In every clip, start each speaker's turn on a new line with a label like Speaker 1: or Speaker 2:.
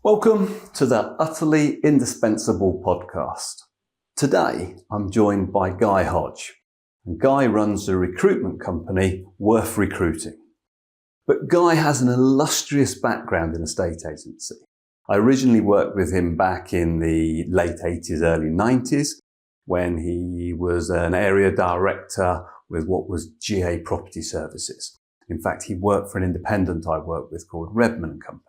Speaker 1: Welcome to the Utterly Indispensable podcast. Today, I'm joined by Guy Hodge. And Guy runs a recruitment company, Worth Recruiting. But Guy has an illustrious background in estate agency. I originally worked with him back in the late 80s, early 90s, when he was an area director with what was GA Property Services. In fact, he worked for an independent I worked with called Redman & Company.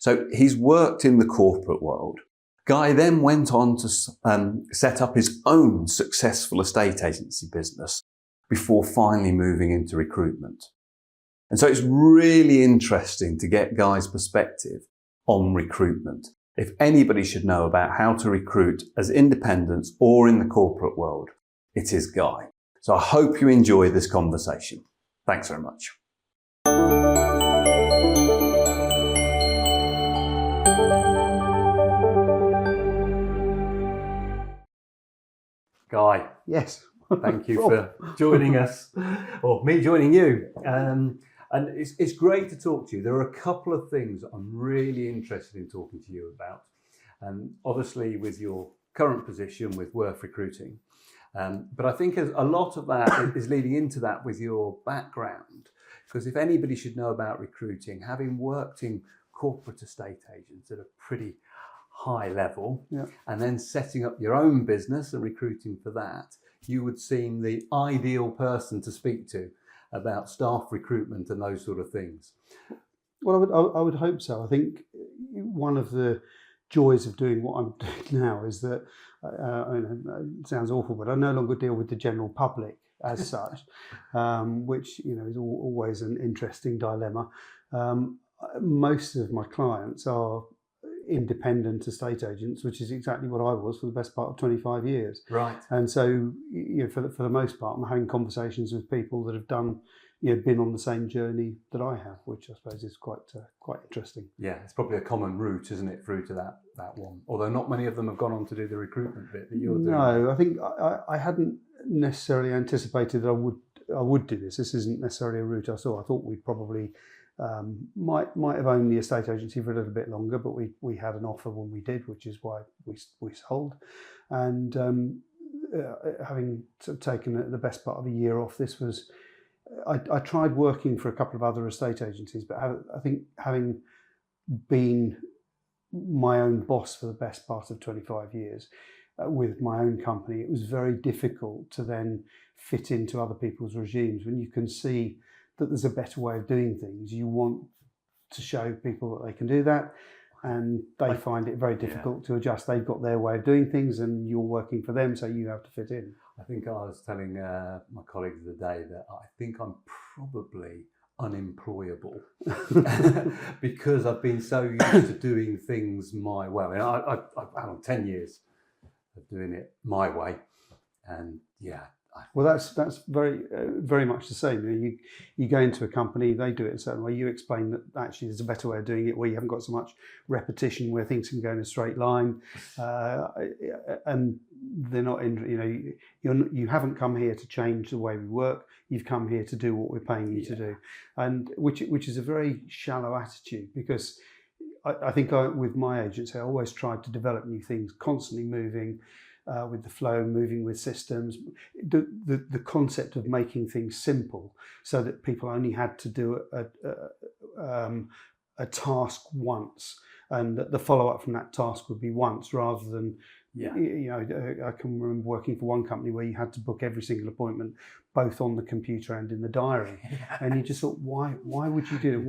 Speaker 1: So he's worked in the corporate world. Guy then went on to set up his own successful estate agency business before finally moving into recruitment. And so it's really interesting to get Guy's perspective on recruitment. If anybody should know about how to recruit as independents or in the corporate world, it is Guy. So I hope you enjoy this conversation. Thanks very much. Guy.
Speaker 2: Yes.
Speaker 1: Thank you for joining us, or me joining you. And it's great to talk to you. There are a couple of things I'm really interested in talking to you about. Obviously with your current position with Worth Recruiting. But I think a lot of that is leading into that with your background. Because if anybody should know about recruiting, having worked in corporate estate agents at a pretty high level, and then setting up your own business and recruiting for that, you would seem the ideal person to speak to about staff recruitment and those sort of things.
Speaker 2: Well, I would hope so. I think one of the joys of doing what I'm doing now is that, it sounds awful, but I no longer deal with the general public as such, which is always an interesting dilemma. Most of my clients are independent estate agents, which is exactly what I was for the best part of 25 years.
Speaker 1: Right.
Speaker 2: And so, for the most part, I'm having conversations with people that have done, been on the same journey that I have, which I suppose is quite interesting.
Speaker 1: Yeah, it's probably a common route, isn't it, through to that one? Although not many of them have gone on to do the recruitment bit that you're doing.
Speaker 2: No, I think I hadn't necessarily anticipated that I would do this. This isn't necessarily a route I saw. I thought we'd probably might have owned the estate agency for a little bit longer, but we had an offer when we did, which is why we sold. And having sort of taken the best part of a year off, this was I tried working for a couple of other estate agencies, but I think having been my own boss for the best part of 25 years with my own company, it was very difficult to then fit into other people's regimes. When you can see that there's a better way of doing things, you want to show people that they can do that, and they find it very difficult to adjust. They've got their way of doing things and you're working for them, so you have to fit in.
Speaker 1: I think I was telling my colleagues the other day that I think I'm probably unemployable because I've been so used to doing things my way. I mean, I've had 10 years of doing it my way, and
Speaker 2: well, that's very very much the same. You go into a company, they do it a certain way. You explain that actually there's a better way of doing it where you haven't got so much repetition, where things can go in a straight line, and they're not in. You haven't come here to change the way we work. You've come here to do what we're paying you to do, and which is a very shallow attitude, because I think with my agency, I always tried to develop new things, constantly moving. With the flow, moving with systems, the concept of making things simple so that people only had to do a task once, and that the follow-up from that task would be once rather than, I can remember working for one company where you had to book every single appointment both on the computer and in the diary. And you just thought, why would you do it?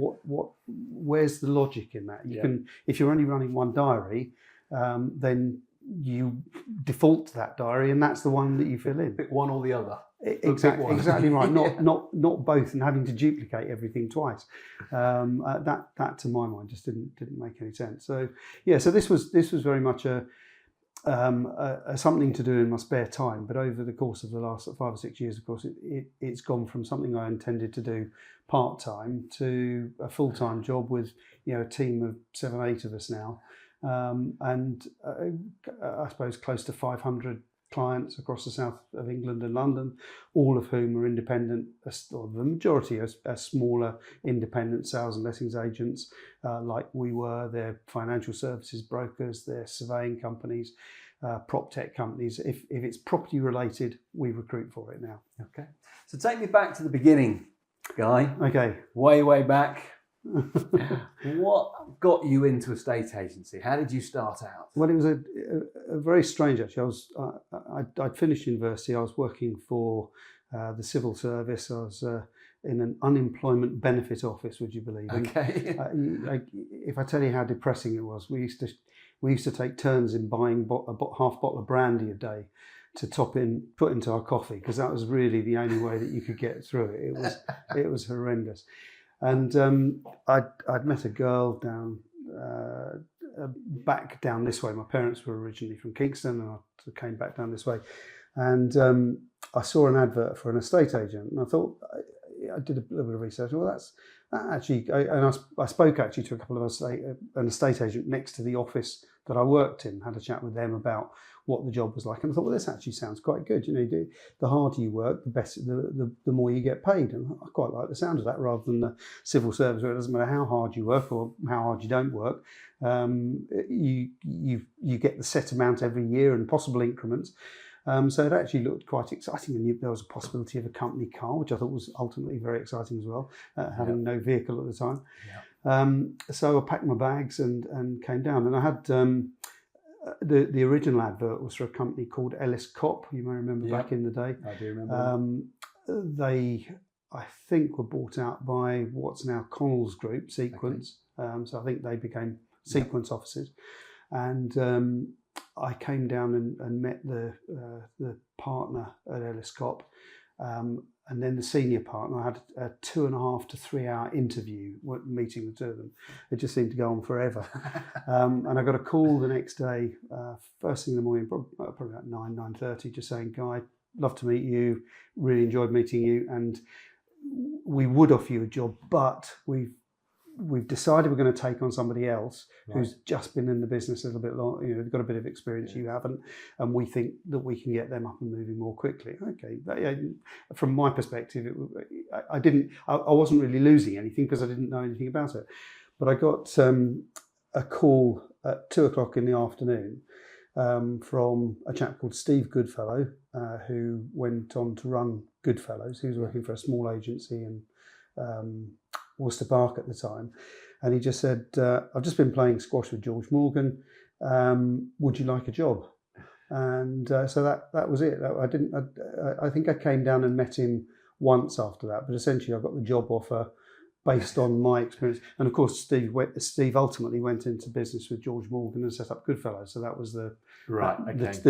Speaker 2: Where's the logic in that? You can, if you're only running one diary, then you default to that diary, and that's the one that you fill in.
Speaker 1: Pick one or the other.
Speaker 2: Exactly right. Not both, and having to duplicate everything twice. That to my mind just didn't make any sense. So this was very much a something to do in my spare time. But over the course of the last 5 or 6 years, of course, it's gone from something I intended to do part-time to a full-time job with a team of 7, 8 of us now. And I suppose close to 500 clients across the south of England and London, all of whom are independent, or the majority are smaller independent sales and lettings agents, like we were. They're financial services brokers, they're surveying companies, prop tech companies. If it's property related, we recruit for it now.
Speaker 1: Okay. So take me back to the beginning, Guy.
Speaker 2: Okay.
Speaker 1: Way back. What got you into a estate agency? How did you start out?
Speaker 2: Well, it was a very strange, actually. I'd finished university. I was working for the civil service. I was in an unemployment benefit office, would you believe?
Speaker 1: Okay.
Speaker 2: If I tell you how depressing it was, we used to take turns in buying half bottle of brandy a day to put into our coffee, because that was really the only way that you could get through it. It was horrendous. And I'd met a girl back down this way. My parents were originally from Kingston, and I came back down this way. And I saw an advert for an estate agent, and I thought, I did a little bit of research. Well, I spoke actually to a couple of an estate agent next to the office that I worked in, had a chat with them about what the job was like, and I thought, well, this actually sounds quite good. You know, the harder you work, the better, the more you get paid, and I quite like the sound of that, rather than the civil service where it doesn't matter how hard you work or how hard you don't work. You get the set amount every year and possible increments. So it actually looked quite exciting, and there was a possibility of a company car, which I thought was ultimately very exciting as well, having no vehicle at the time. Yeah. So I packed my bags and came down, and I had the original advert was for a company called Ellis Cop. You may remember back in the day.
Speaker 1: I do remember.
Speaker 2: They, I think, were bought out by what's now Connell's Group, Sequence. Okay. So I think they became Sequence offices, and I came down and met the partner at Ellis Cop, and then the senior partner. I had a 2.5 to 3 hour interview meeting the two of them. It just seemed to go on forever. And I got a call the next day, first thing in the morning, probably about 9:30, just saying, Guy, love to meet you, really enjoyed meeting you, and we would offer you a job, but we've decided we're going to take on somebody else who's just been in the business a little bit long. You know, they've got a bit of experience you haven't, and we think that we can get them up and moving more quickly. Okay, from my perspective, I wasn't really losing anything because I didn't know anything about it. But I got a call at 2:00 in the afternoon from a chap called Steve Goodfellow, who went on to run Goodfellows. He was working for a small agency in Worcester Park at the time, and he just said, I've just been playing squash with George Morgan, would you like a job? And so that was it. I think I came down and met him once after that, but essentially I got the job offer based on my experience. And of course Steve ultimately went into business with George Morgan and set up Goodfellow, so that was the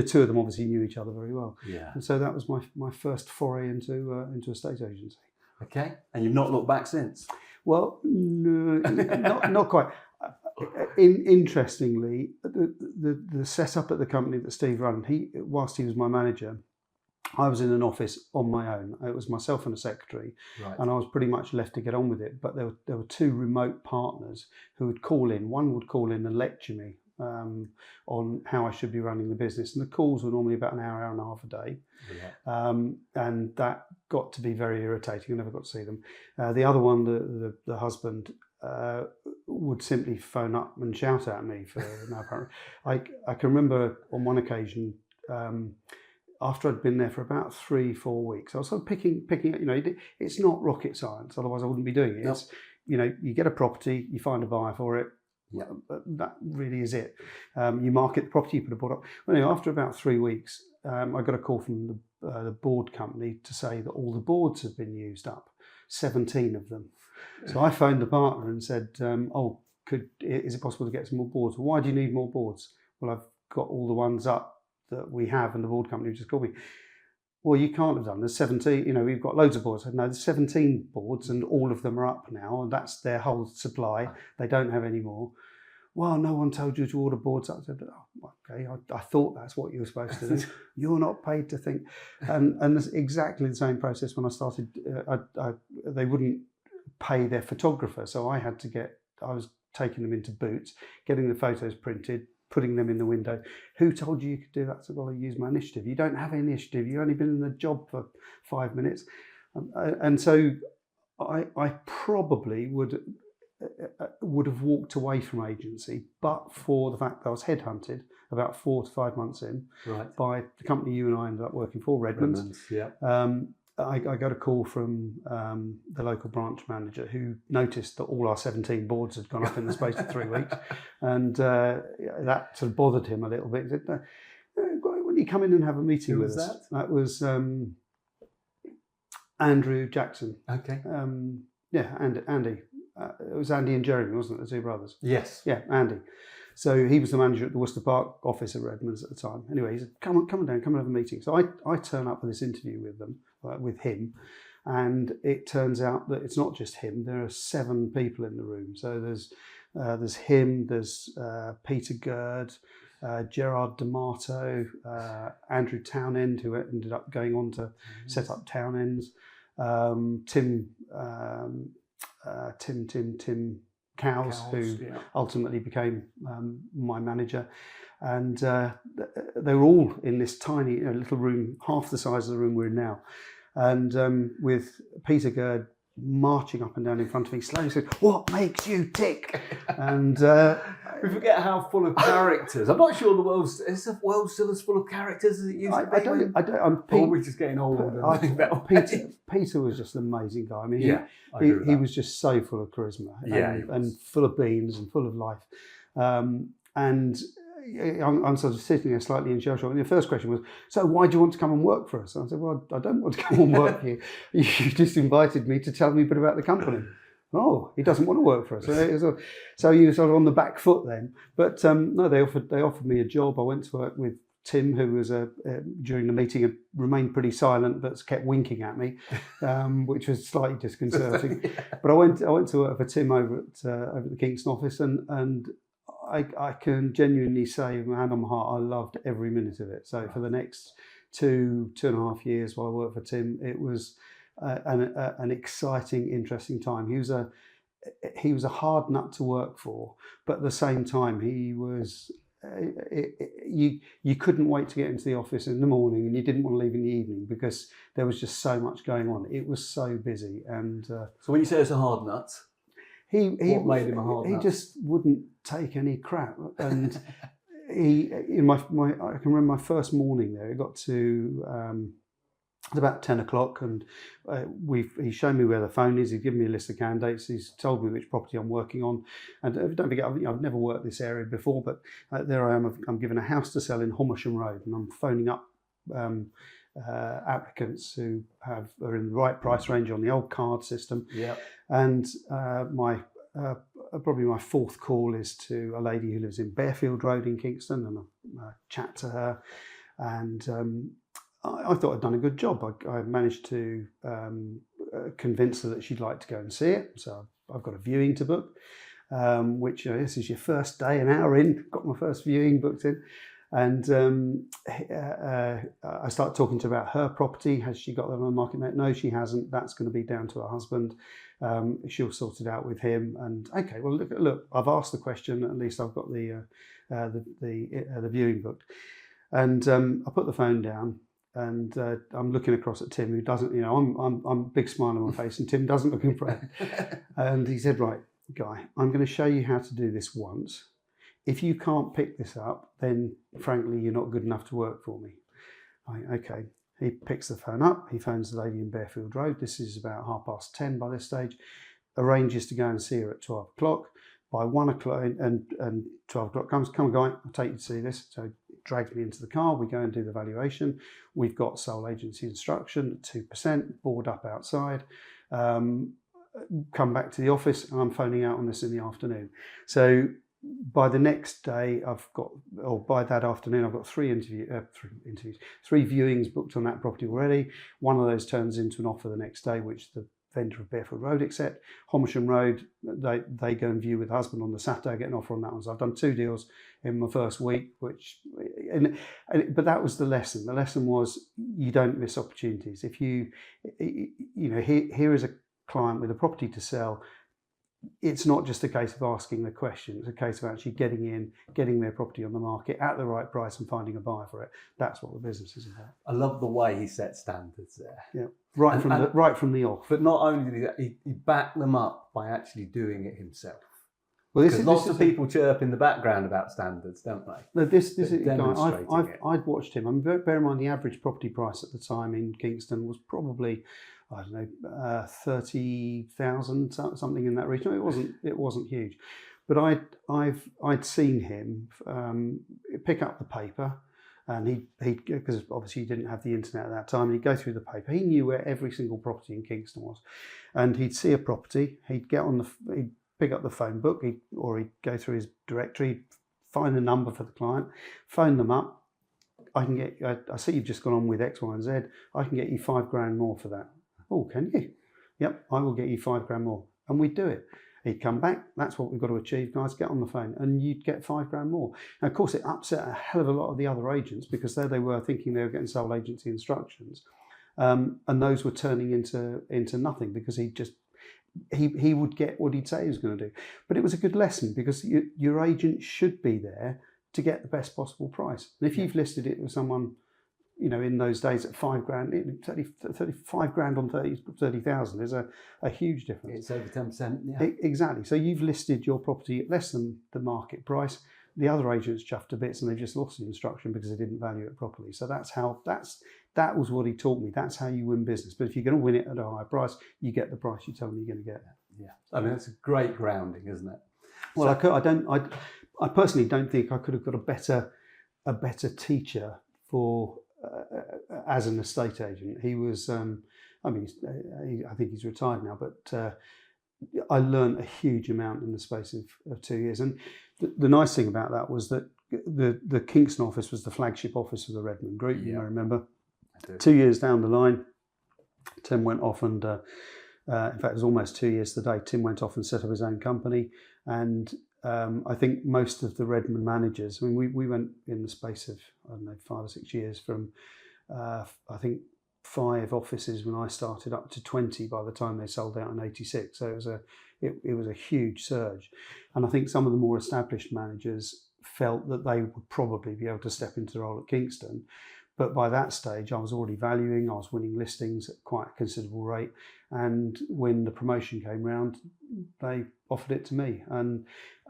Speaker 2: two of them obviously knew each other very well. Yeah. And so that was my first foray into estate agency.
Speaker 1: Okay, and you've not looked back since?
Speaker 2: Well, no, not quite. Interestingly, the setup at the company that Steve ran, whilst he was my manager, I was in an office on my own. It was myself and a secretary, and I was pretty much left to get on with it. But there were two remote partners who would call in. One would call in and lecture me on how I should be running the business, and the calls were normally about an hour and a half a day. And that got to be very irritating. I never got to see them. The other one, the husband, would simply phone up and shout at me for no apparent. I can remember on one occasion, after I'd been there for about 3-4 weeks, I was sort of picking. You know, it's not rocket science. Otherwise, I wouldn't be doing it. Nope. It's, you know, you get a property, you find a buyer for it. Yeah, that really is it. You market the property, you put a board up. Well, anyway, after about 3 weeks, I got a call from the board company to say that all the boards had been used up, 17 of them. So I phoned the partner and said, is it possible to get some more boards? Well, why do you need more boards? Well, I've got all the ones up that we have, and the board company just called me. Well, you can't have done. There's 17, you know, we've got loads of boards. I said, no, there's 17 boards and all of them are up now, and that's their whole supply. They don't have any more. Well, no one told you to order boards up. I said, oh, okay, I thought that's what you were supposed to do. You're not paid to think. And it's exactly the same process when I started. They wouldn't pay their photographer, so I was taking them into Boots, getting the photos printed, putting them in the window. Who told you could do that? So, well, I use my initiative. You don't have initiative. You've only been in the job for 5 minutes. And so I probably would have walked away from agency, but for the fact that I was headhunted about 4 to 5 months in by the company you and I ended up working for, Redmond's. I got a call from the local branch manager who noticed that all our 17 boards had gone up in the space of 3 weeks, and that sort of bothered him a little bit. He said, "Why don't you come in and have a meeting with us?" That was Andrew Jackson.
Speaker 1: Okay.
Speaker 2: Andy. It was Andy and Jeremy, wasn't it? The two brothers.
Speaker 1: Yes.
Speaker 2: Yeah, Andy. So he was the manager at the Worcester Park office at Redmond's at the time. Anyway, he said, come on down, come and have a meeting. So I turn up for this interview with him, and it turns out that it's not just him. There are 7 people in the room. So there's him, there's Peter Gerd, Gerard D'Amato, Andrew Townend, who ended up going on to set up Townend's, Tim Cowes, who ultimately became my manager, and they were all in this tiny little room, half the size of the room we're in now, and with Peter Gerd marching up and down in front of me, slowly said, "What makes you tick?" And
Speaker 1: we forget how full of characters. I'm not sure is the world still as full of characters as it used to be. Or we're just getting old.
Speaker 2: Peter was just an amazing guy. I mean, he was just so full of charisma and full of beans and full of life. And I'm sort of sitting there slightly in shell shock. And the first question was, "So why do you want to come and work for us?" And I said, "Well, I don't want to come and work here. You just invited me to tell me a bit about the company." "Oh, he doesn't want to work for us." So you were sort of on the back foot then. But no, they offered me a job. I went to work with Tim, who was during the meeting had remained pretty silent but kept winking at me, which was slightly disconcerting. But I went to work for Tim over at the Kingston office, and I can genuinely say, with my hand on my heart, I loved every minute of it. So for the next 2.5 years while I worked for Tim, it was an exciting, interesting time. He was a hard nut to work for, but at the same time, he was. You couldn't wait to get into the office in the morning, and you didn't want to leave in the evening because there was just so much going on. It was so busy, and so
Speaker 1: when you say it's a hard nut, what made him a hard nut?
Speaker 2: He just wouldn't take any crap, and I can remember my first morning there. It got to it's about 10 o'clock, and he's shown me where the phone is. He's given me a list of candidates. He's told me which property I'm working on. And don't forget, I've never worked this area before, but there I am. I'm given a house to sell in Homersham Road, and I'm phoning up applicants who are in the right price range on the old card system. Yeah. And probably my fourth call is to a lady who lives in Bearfield Road in Kingston, and I chat to her, and I thought I'd done a good job. I managed to convince her that she'd like to go and see it. So I've got a viewing to book, which this is your first day, an hour in, got my first viewing booked in. And I start talking to her about her property. Has she got that on the market? No, she hasn't. That's going to be down to her husband. She'll sort it out with him. And okay, well, look, I've asked the question. At least I've got the viewing booked. And I put the phone down. And I'm looking across at Tim, who doesn't, I'm a big smile on my face, and Tim doesn't look impressed. And he said, "Right, Guy, I'm going to show you how to do this once. If you can't pick this up, then frankly, you're not good enough to work for me." Okay. He picks the phone up. He phones the lady in Bearfield Road. This is about 10:30 by this stage. Arranges to go and see her at 12 o'clock. By 1 o'clock, and 12 o'clock comes, "Come on, Guy, I'll take you to see this." So drags me into the car. We go and do the valuation. We've got sole agency instruction at 2%, board up outside. Come back to the office, and I'm phoning out on this in the afternoon. So by the next day, by that afternoon, I've got three viewings booked on that property already. One of those turns into an offer the next day, which the vendor of Bearfield Road accept. Homersham Road, they go and view with husband on the Saturday, get an offer on that one. So I've done 2 deals in my first week, but that was the lesson. The lesson was you don't miss opportunities. If here is a client with a property to sell, it's not just a case of asking the question, it's a case of actually getting their property on the market at the right price and finding a buyer for it. That's what the business is about.
Speaker 1: I love the way he set standards there.
Speaker 2: Yeah, right from the off.
Speaker 1: But not only did he backed them up by actually doing it himself.
Speaker 2: Well,
Speaker 1: Because lots of people chirp in the background about standards, don't they?
Speaker 2: No, this is
Speaker 1: demonstrating it.
Speaker 2: I've watched him. I mean, bear in mind the average property price at the time in Kingston was probably, I don't know, 30,000, something in that region. It wasn't huge, but I'd seen him pick up the paper, and he because obviously he didn't have the internet at that time, and he'd go through the paper. He knew where every single property in Kingston was, and he'd see a property, he'd pick up the phone book, he'd go through his directory, find a number for the client, phone them up. I see you've just gone on with X, Y, and Z. I can get you $5,000 more for that. Oh, can you? Yep, I will get you $5,000 more. And we'd do it. He'd come back, that's what we've got to achieve, guys, get on the phone. And you'd get $5,000 more. Now, of course, it upset a hell of a lot of the other agents because there they were thinking they were getting sole agency instructions. And those were turning into nothing because he would get what he'd say he was going to do. But it was a good lesson because your agent should be there to get the best possible price. And if you've listed it with someone, in those days at $5,000, 35 grand on 30,000 is a huge difference.
Speaker 1: It's over 10%. Yeah.
Speaker 2: Exactly. So you've listed your property at less than the market price. The other agents chuffed to bits and they've just lost the instruction because they didn't value it properly. So that was what he taught me. That's how you win business. But if you're going to win it at a higher price, you get the price you tell them you're going to get.
Speaker 1: Yeah. I mean, it's a great grounding, isn't it?
Speaker 2: Well, I personally don't think I could have got a better teacher for as an estate agent. He was, I think he's retired now, but I learned a huge amount in the space of 2 years. And the nice thing about that was that the Kingston office was the flagship office of the Redmond Group. You may remember. 2 years down the line, Tim went off and, in fact, it was almost 2 years today, Tim went off and set up his own company. And I think most of the Redmond managers, I mean, we went in the space of, 5 or 6 years from, I think, 5 offices when I started up to 20 by the time they sold out in 86. So it was a huge surge. And I think some of the more established managers felt that they would probably be able to step into the role at Kingston. But by that stage, I was already valuing, I was winning listings at quite a considerable rate. And when the promotion came round, they offered it to me. And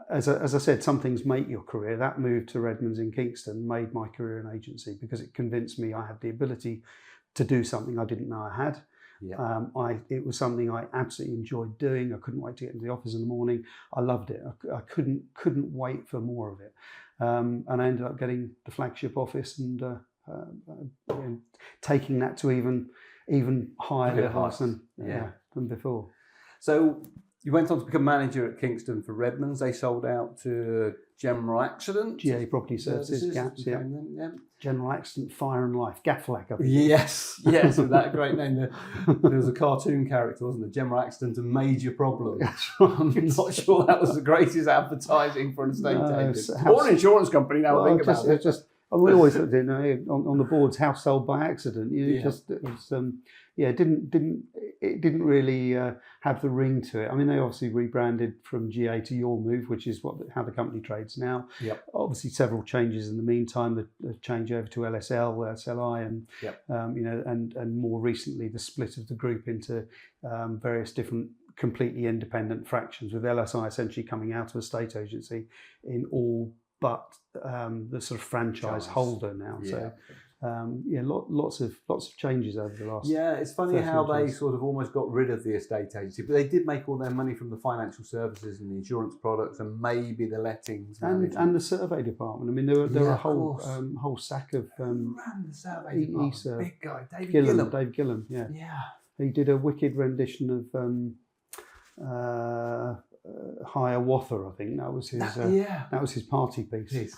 Speaker 2: as I said, some things make your career. That move to Redmond's in Kingston made my career in agency because it convinced me I had the ability to do something I didn't know I had. Yeah. It was something I absolutely enjoyed doing. I couldn't wait to get into the office in the morning. I loved it. I couldn't wait for more of it. And I ended up getting the flagship office and taking that to even higher levels than before.
Speaker 1: So you went on to become manager at Kingston for Redmond's. They sold out to General Accident.
Speaker 2: GA Property Services, GAPS, yeah. General Accident, Fire and Life, Gaflac, I think.
Speaker 1: Yes, with that great name. There was a cartoon character, wasn't there? General Accident and Major Problem. I'm not sure that was the greatest advertising for an estate agent. Or an insurance company, now I think about it.
Speaker 2: We always looked in on the boards, house sold by accident. It didn't really have the ring to it. I mean, they obviously rebranded from GA to Your Move, which is how the company trades now.
Speaker 1: Yep.
Speaker 2: Obviously, several changes in the meantime. The change over to LSL, SLI, and and more recently the split of the group into various different completely independent fractions, with LSI essentially coming out of a state agency in all but the sort of franchise holder now.
Speaker 1: Yeah.
Speaker 2: So lots of changes over the last.
Speaker 1: Yeah, it's funny how they sort of almost got rid of the estate agency, but they did make all their money from the financial services and the insurance products and maybe the lettings
Speaker 2: and the survey department. I mean, there were a whole sack of
Speaker 1: ran the survey department. Big guy, Dave
Speaker 2: Gillam. Yeah. He did a wicked rendition of Hiawatha, I think that was his. That was his party piece.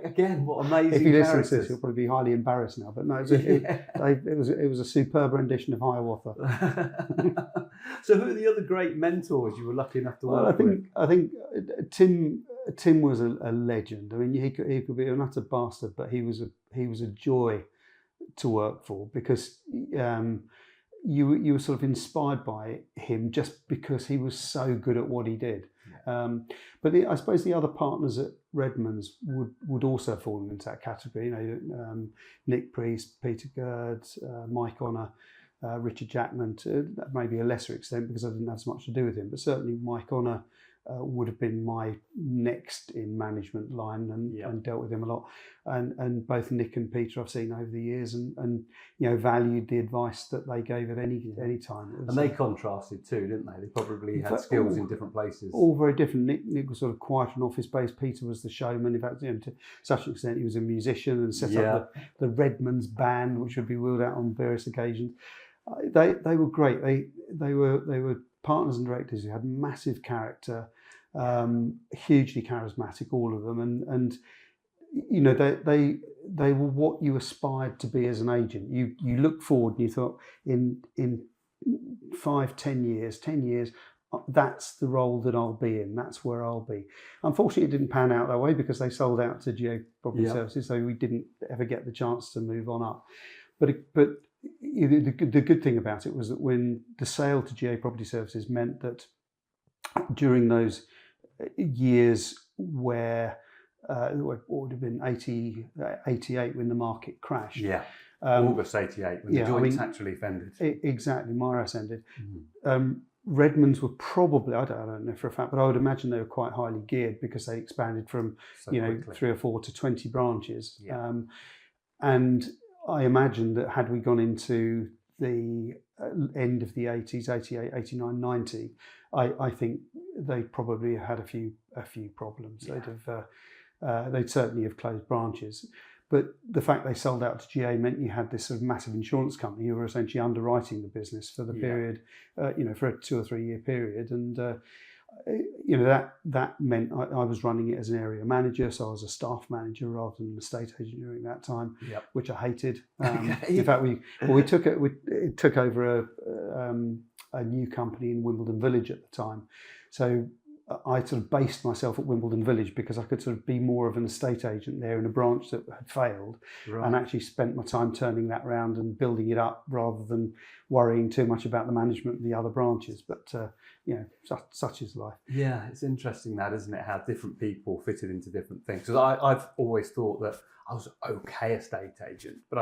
Speaker 1: Again, what amazing!
Speaker 2: If he listens to this, he'll probably be highly embarrassed now. But no, it was a superb rendition of Hiawatha.
Speaker 1: So, who are the other great mentors you were lucky enough to work with?
Speaker 2: I think Tim was a legend. I mean, he could be an utter bastard, but he was a joy to work for because. you were sort of inspired by him just because he was so good at what he did.
Speaker 1: Yeah.
Speaker 2: But I suppose the other partners at Redmond's would also fall into that category. Nick Priest, Peter Gerd, Mike Honor, Richard Jackman, to maybe a lesser extent because I didn't have so much to do with him, but certainly Mike Honor would have been my next in management line, and dealt with him a lot. And both Nick and Peter I've seen over the years, and valued the advice that they gave at any time.
Speaker 1: And they contrasted too, didn't they? They probably had skills in different places.
Speaker 2: All very different. Nick was sort of quiet and office-based. Peter was the showman. In fact, to such an extent, he was a musician and set up the Redmond's band, which would be wheeled out on various occasions. They were great. They were partners and directors who had massive character, hugely charismatic, all of them, and they were what you aspired to be as an agent. You looked forward and you thought in 5-10 years, that's the role that I'll be in. That's where I'll be. Unfortunately, it didn't pan out that way because they sold out to GA Property Services, so we didn't ever get the chance to move on up. But the good thing about it was that when the sale to GA Property Services meant that during those years where it would have been 88 when the market crashed.
Speaker 1: August 88 when the joint tax relief ended.
Speaker 2: Exactly, MIRAS ended. Redmond's were probably, I don't know for a fact, but I would imagine they were quite highly geared because they expanded from 3 or 4 to 20 branches. And I imagine that had we gone into the end of the 80s, 88, 89, 90, I think they probably had a few problems. They'd certainly have closed branches. But the fact they sold out to GA meant you had this sort of massive insurance company who were essentially underwriting the business for the period, for a 2 or 3 year period. And, that meant I was running it as an area manager. So I was a staff manager rather than an estate agent during that time, which I hated. In fact, we took over a new company in Wimbledon Village at the time. So I sort of based myself at Wimbledon Village because I could sort of be more of an estate agent there in a branch that had failed, and actually spent my time turning that around and building it up rather than worrying too much about the management of the other branches. But such is life.
Speaker 1: Yeah, it's interesting that, isn't it? How different people fitted into different things. Because I've always thought that I was an okay estate agent, but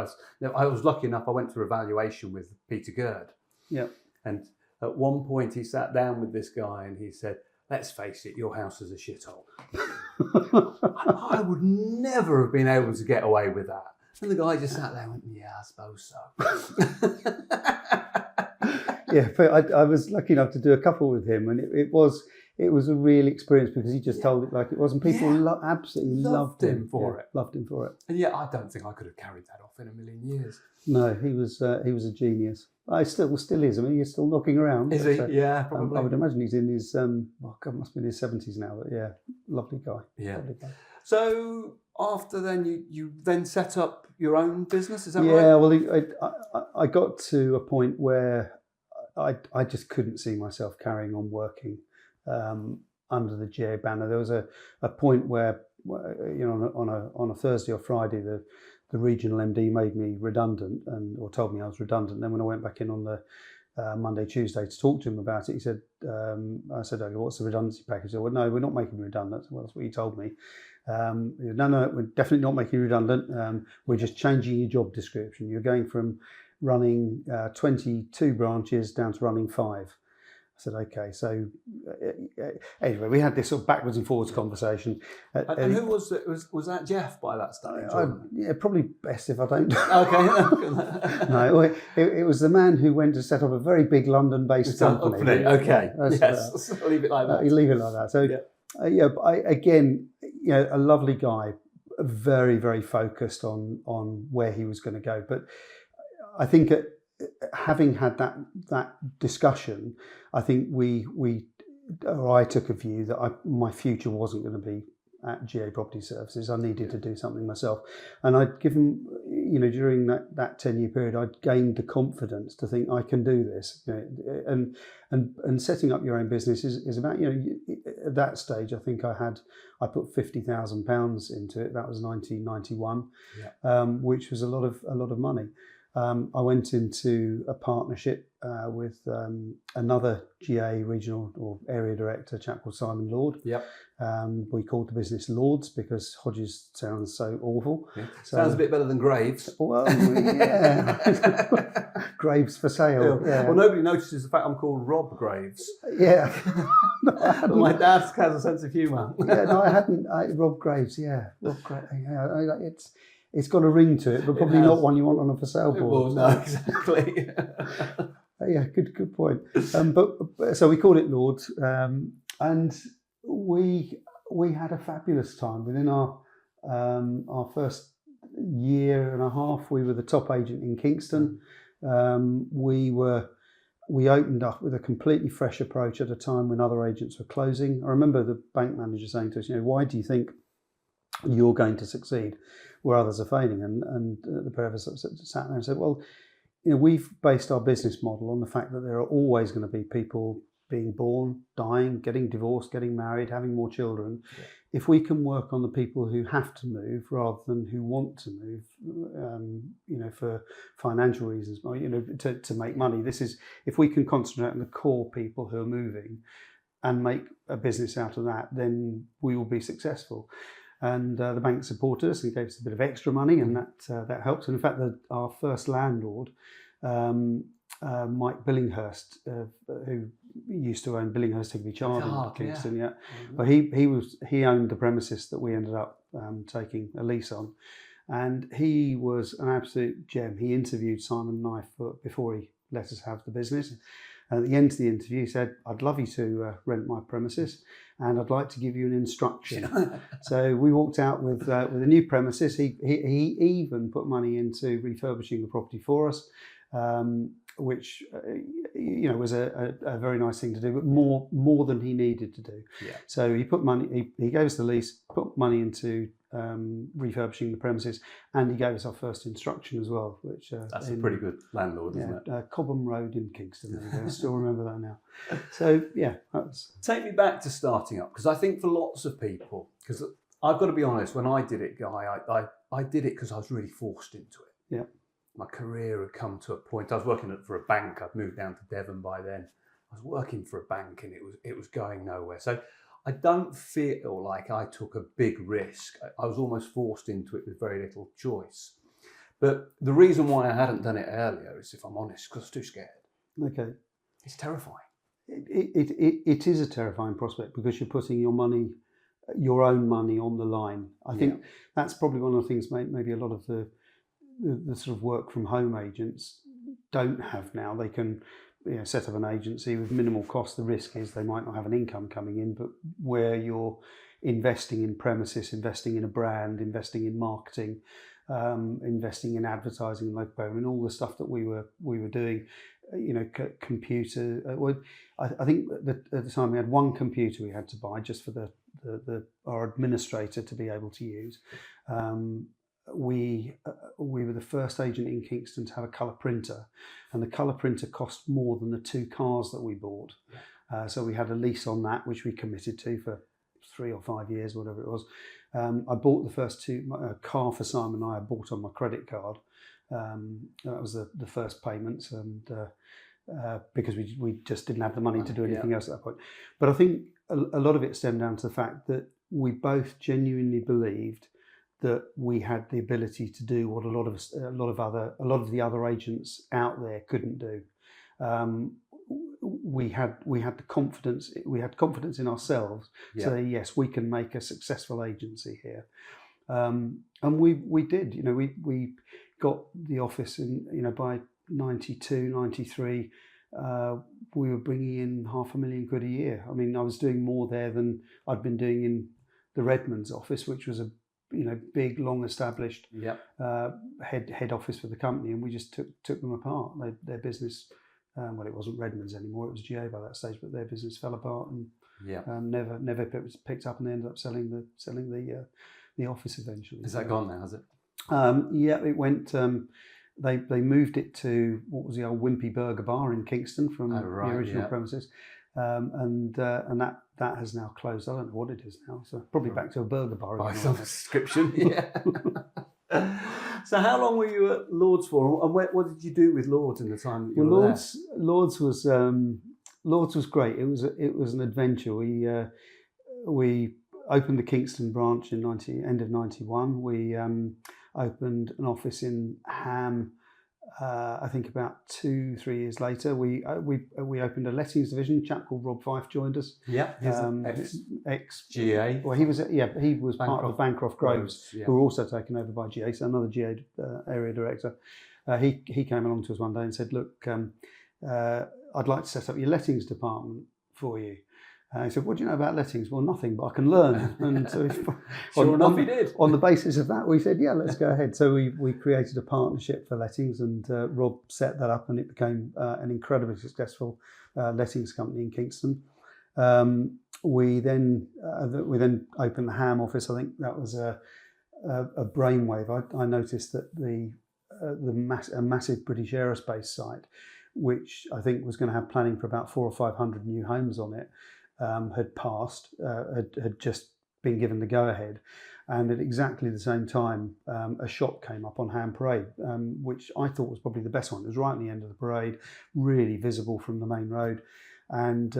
Speaker 1: I was lucky enough. I went through evaluation with Peter Gerd. And at one point he sat down with this guy and he said, "Let's face it, your house is a shithole." I would never have been able to get away with that. And the guy just sat there and went, "Yeah, I suppose so."
Speaker 2: But I was lucky enough to do a couple with him, and it was a real experience because he just told it like it was, and people absolutely loved him for it. Loved him for it.
Speaker 1: And I don't think I could have carried that off in a million years.
Speaker 2: No, he was a genius. I still is. I mean, he's still knocking around.
Speaker 1: Is he? Yeah, probably.
Speaker 2: I would imagine he's in his must be in his 70s now. But lovely guy.
Speaker 1: Yeah.
Speaker 2: Lovely guy.
Speaker 1: So after then, you then set up your own business. Is that right?
Speaker 2: Yeah. Well, I got to a point where I just couldn't see myself carrying on working under the GA banner. There was a point where on a Thursday or Friday the regional MD made me redundant or told me I was redundant. Then when I went back in on the Monday, Tuesday to talk to him about it, he said, I said, "Okay, what's the redundancy package?" He said, "Well, no, we're not making you redundant." Well, that's what he told me. He said, no, we're definitely not making you redundant. We're just changing your job description. You're going from running 22 branches down to running 5. I said, okay. So anyway, we had this sort of backwards and forwards conversation.
Speaker 1: And who was it? Was that Jeff by that stage?
Speaker 2: Probably best if I don't.
Speaker 1: Okay.
Speaker 2: No, it was the man who went to set up a very big London-based company.
Speaker 1: Okay. Yes. Leave it like that.
Speaker 2: Leave it like that. So a lovely guy, very, very focused on where he was going to go. But I think having had that discussion, I think I took a view that my future wasn't going to be at GA Property Services. I needed to do something myself, and I'd given, during that 10-year period, I'd gained the confidence to think I can do this. And setting up your own business is about, at that stage, I think I put £50,000 into it. That was 1991, which was a lot of money. I went into a partnership with another GA regional or area director, a chap called Simon Lord.
Speaker 1: Yep.
Speaker 2: We called the business Lords because Hodges sounds so awful.
Speaker 1: Yeah.
Speaker 2: So,
Speaker 1: sounds a bit better than Graves.
Speaker 2: Well, yeah. Graves for sale. Yeah.
Speaker 1: Well, nobody notices the fact I'm called Rob Graves.
Speaker 2: Yeah.
Speaker 1: But my dad has a sense of humour.
Speaker 2: Yeah, no, I hadn't. Rob Graves, yeah. Rob Graves, yeah. It's got a ring to it, but probably not one you want on a for sale board.
Speaker 1: Well, no, exactly.
Speaker 2: Yeah, good point. But so we called it Lords, and we had a fabulous time. Within our first year and a half, we were the top agent in Kingston. We opened up with a completely fresh approach at a time when other agents were closing. I remember the bank manager saying to us, why do you think you're going to succeed where others are failing? And the pair of us sat there and said, well, we've based our business model on the fact that there are always going to be people being born, dying, getting divorced, getting married, having more children. Yeah. If we can work on the people who have to move rather than who want to move, for financial reasons, to make money, if we can concentrate on the core people who are moving and make a business out of that, then we will be successful. And the bank supported us and gave us a bit of extra money, and that helped. And in fact, our first landlord, Mike Billinghurst, who used to own Billinghurst Higby Chard in Kingston, yeah. But he owned the premises that we ended up taking a lease on, and he was an absolute gem. He interviewed Simon and I before he let us have the business. And at the end of the interview, he said, "I'd love you to rent my premises, and I'd like to give you an instruction." So we walked out with a new premises. He even put money into refurbishing the property for us, which was a very nice thing to do, but more than he needed to do. Yeah. So he put money. He gave us the lease, put money into refurbishing the premises, and he gave us our first instruction as well. Which
Speaker 1: that's a pretty good landlord, isn't it?
Speaker 2: Cobham Road in Kingston. I still remember that now. So yeah,
Speaker 1: take me back to starting up, because I think for lots of people, because I've got to be honest, when I did it, Guy, I did it because I was really forced into it.
Speaker 2: Yeah.
Speaker 1: My career had come to a point. I was working for a bank. I'd moved down to Devon by then. I was working for a bank, and it was going nowhere. So I don't feel like I took a big risk. I was almost forced into it with very little choice. But the reason why I hadn't done it earlier is, if I'm honest, because I was too scared.
Speaker 2: Okay.
Speaker 1: It's terrifying.
Speaker 2: It is a terrifying prospect, because you're putting your own money on the line. I think that's probably one of the things maybe a lot of the sort of work from home agents don't have now. They can set up an agency with minimal cost. The risk is they might not have an income coming in, but where you're investing in premises, investing in a brand, investing in marketing, investing in advertising, all the stuff that we were doing, computer. I think that at the time we had one computer we had to buy just for our administrator to be able to use. We were the first agent in Kingston to have a colour printer, and the colour printer cost more than the 2 cars that we bought. So we had a lease on that, which we committed to for 3 or 5 years, whatever it was. I bought the first car for Simon and I bought on my credit card. That was the first payments, and because we just didn't have the money to do anything else at that point. But I think a lot of it stemmed down to the fact that we both genuinely believed that we had the ability to do what a lot of the other agents out there couldn't do. We had the confidence. We had confidence in ourselves to say, yes, we can make a successful agency here, and we did. We got the office in by 92, 93. We were bringing in £500,000 a year. I mean, I was doing more there than I'd been doing in the Redmond's office, which was a big, long-established head office for the company, and we just took them apart. Their business, it wasn't Redmond's anymore; it was GA by that stage. But their business fell apart and never picked up, and they ended up selling the office eventually.
Speaker 1: Is that gone now? Has it?
Speaker 2: It went. They moved it to what was the old Wimpy Burger Bar in Kingston from the original premises. And that has now closed. I don't know what it is now. So probably back to a burger bar.
Speaker 1: By some description, yeah. So how long were you at Lords for, and what did you do with Lords in the time that you were there?
Speaker 2: Lords was great. It was an adventure. We opened the Kingston branch in end of '91. We opened an office in Ham. I think about 2-3 years later, we opened a lettings division. A chap called Rob Fife joined us.
Speaker 1: Yeah,
Speaker 2: ex
Speaker 1: GA.
Speaker 2: Well, he was part of the Bancroft Groves,
Speaker 1: yeah.
Speaker 2: who were also taken over by GA. So another GA area director. He came along to us one day and said, "Look, I'd like to set up your lettings department for you." He said, "What do you know about lettings?" "Well, nothing, but I can learn." And so
Speaker 1: Sure enough, he did.
Speaker 2: On the basis of that, we said, "Yeah, let's go ahead." So we created a partnership for lettings, and Rob set that up, and it became an incredibly successful lettings company in Kingston. We then opened the Ham office. I think that was a brainwave. I noticed that a massive British aerospace site, which I think was going to have planning for about 400 or 500 new homes on it, had passed, had just been given the go-ahead. And at exactly the same time, a shop came up on Ham Parade, which I thought was probably the best one. It was right at the end of the parade, really visible from the main road. And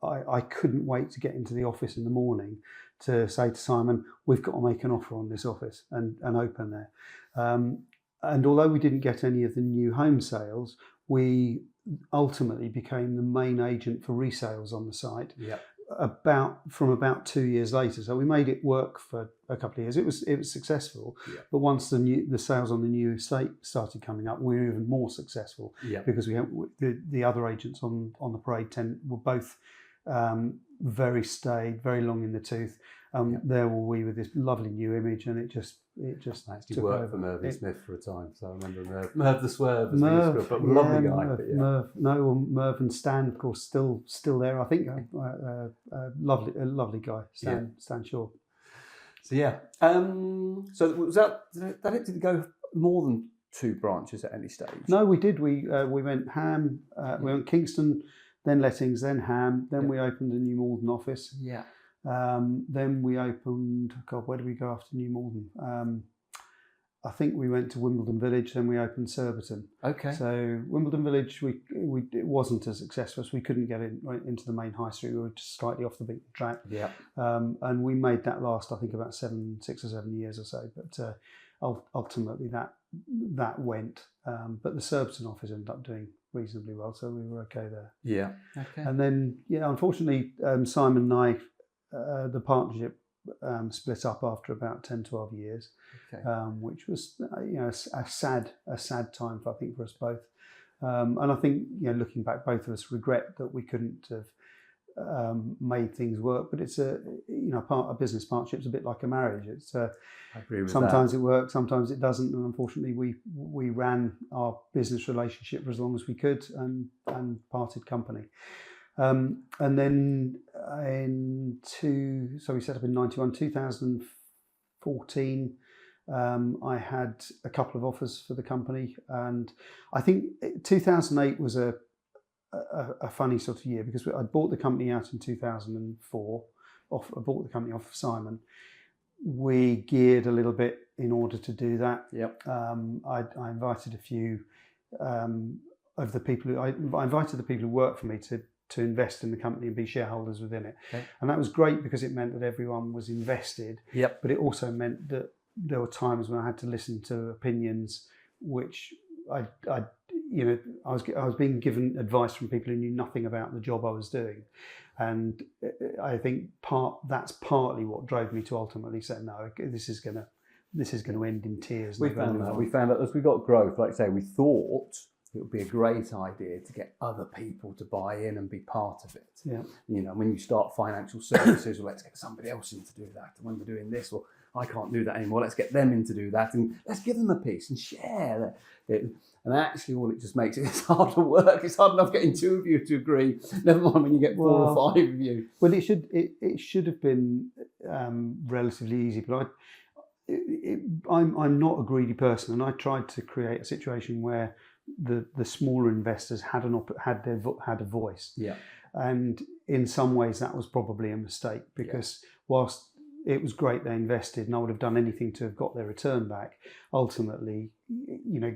Speaker 2: I couldn't wait to get into the office in the morning to say to Simon, "We've got to make an offer on this office and open there." And although we didn't get any of the new home sales, we ultimately became the main agent for resales on the site.
Speaker 1: Yeah.
Speaker 2: From about 2 years later. So we made it work for a couple of years. It was successul.
Speaker 1: Yeah.
Speaker 2: But once the sales on the new estate started coming up, we were even more successful.
Speaker 1: Yeah.
Speaker 2: Because we had the other agents on the parade were both very staid, very long in the tooth. There were we with this lovely new image, and it just
Speaker 1: I actually
Speaker 2: took
Speaker 1: worked
Speaker 2: over.
Speaker 1: for Merv Smith for a time, so I remember Merv the Swerve, but lovely guy.
Speaker 2: Merv and Stan, of course, still there. I think a lovely guy, Stan Shaw.
Speaker 1: So yeah, so was that it? Did it go more than 2 branches at any stage?
Speaker 2: No, we did. We went Ham, we went Kingston, then lettings, then Ham, then we opened a New Malden office.
Speaker 1: Yeah.
Speaker 2: Then we opened. God, where did we go after New Malden? I think we went to Wimbledon Village. Then we opened Surbiton.
Speaker 1: Okay.
Speaker 2: So Wimbledon Village, it wasn't as successful. We couldn't get into the main high street. We were just slightly off the beaten track.
Speaker 1: Yeah.
Speaker 2: And we made that last, I think, about 6 or 7 years or so. But ultimately, that went. But the Surbiton office ended up doing reasonably well, so we were okay there.
Speaker 1: Yeah. Okay.
Speaker 2: And then, unfortunately, Simon and I. The partnership split up after about 10-12 years, which was a sad time for us both. And I think looking back, both of us regret that we couldn't have made things work. But it's a business partnership's a bit like a marriage. It's
Speaker 1: I agree with
Speaker 2: sometimes
Speaker 1: that.
Speaker 2: It works, sometimes it doesn't, and unfortunately we ran our business relationship for as long as we could and parted company. And then so we set up in 91, 2014. I had a couple of offers for the company, and I think 2008 was a funny sort of year because I bought the company out in 2004. I bought the company off of Simon. We geared a little bit in order to do that.
Speaker 1: Yep.
Speaker 2: I invited a few of the people I invited the people who worked for me to invest in the company and be shareholders within it. Okay. And that was great because it meant that everyone was invested.
Speaker 1: Yep.
Speaker 2: But it also meant that there were times when I had to listen to opinions which I was being given advice from people who knew nothing about the job I was doing. And I think that's partly what drove me to ultimately say, no, this is going to end in tears.
Speaker 1: We found that as we got growth, like I say, we thought it would be a great idea to get other people to buy in and be part of it.
Speaker 2: Yeah.
Speaker 1: When you start financial services, well, let's get somebody else in to do that. And when we're doing this, well, I can't do that anymore. Let's get them in to do that, and let's give them a piece and share it. And actually, all it just makes it's harder work. It's hard enough getting 2 of you to agree. Never mind when you get 4 or 5 of you.
Speaker 2: Well, it should have been relatively easy, but I'm not a greedy person, and I tried to create a situation where the smaller investors had a voice.
Speaker 1: Yeah.
Speaker 2: And in some ways that was probably a mistake because whilst it was great they invested, and I would have done anything to have got their return back. Ultimately,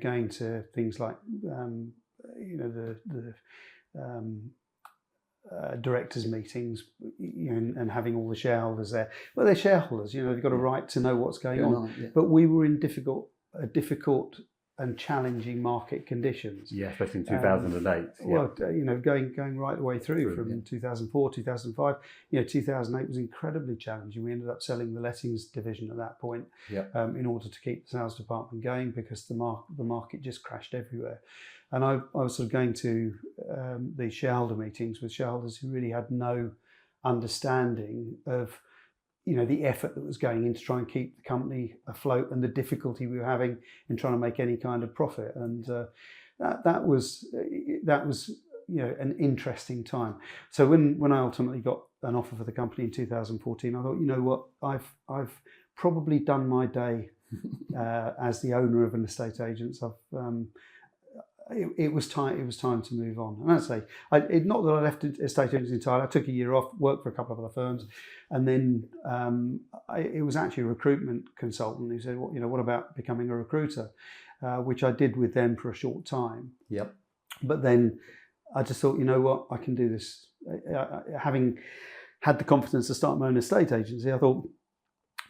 Speaker 2: going to things like the directors' meetings, and having all the shareholders there. Well, they're shareholders. They've got a right to know what's going on.
Speaker 1: Yeah.
Speaker 2: But we were in difficult and challenging market conditions.
Speaker 1: Yeah, especially in 2008.
Speaker 2: Well, going right the way through from 2004, 2005. 2008 was incredibly challenging. We ended up selling the lettings division at that point in order to keep the sales department going, because the market just crashed everywhere. And I was sort of going to these shareholder meetings with shareholders who really had no understanding of the effort that was going in to try and keep the company afloat, and the difficulty we were having in trying to make any kind of profit. And that was an interesting time. So when I ultimately got an offer for the company in 2014, I thought, what, I've probably done my day as the owner of an estate agent. It was time to move on. And I'd say, not that I left estate agents entirely. I took a year off, worked for a couple of other firms, and then it was actually a recruitment consultant who said, what about becoming a recruiter? Which I did with them for a short time.
Speaker 1: Yep.
Speaker 2: But then I just thought, what, I can do this. Having had the confidence to start my own estate agency, I thought,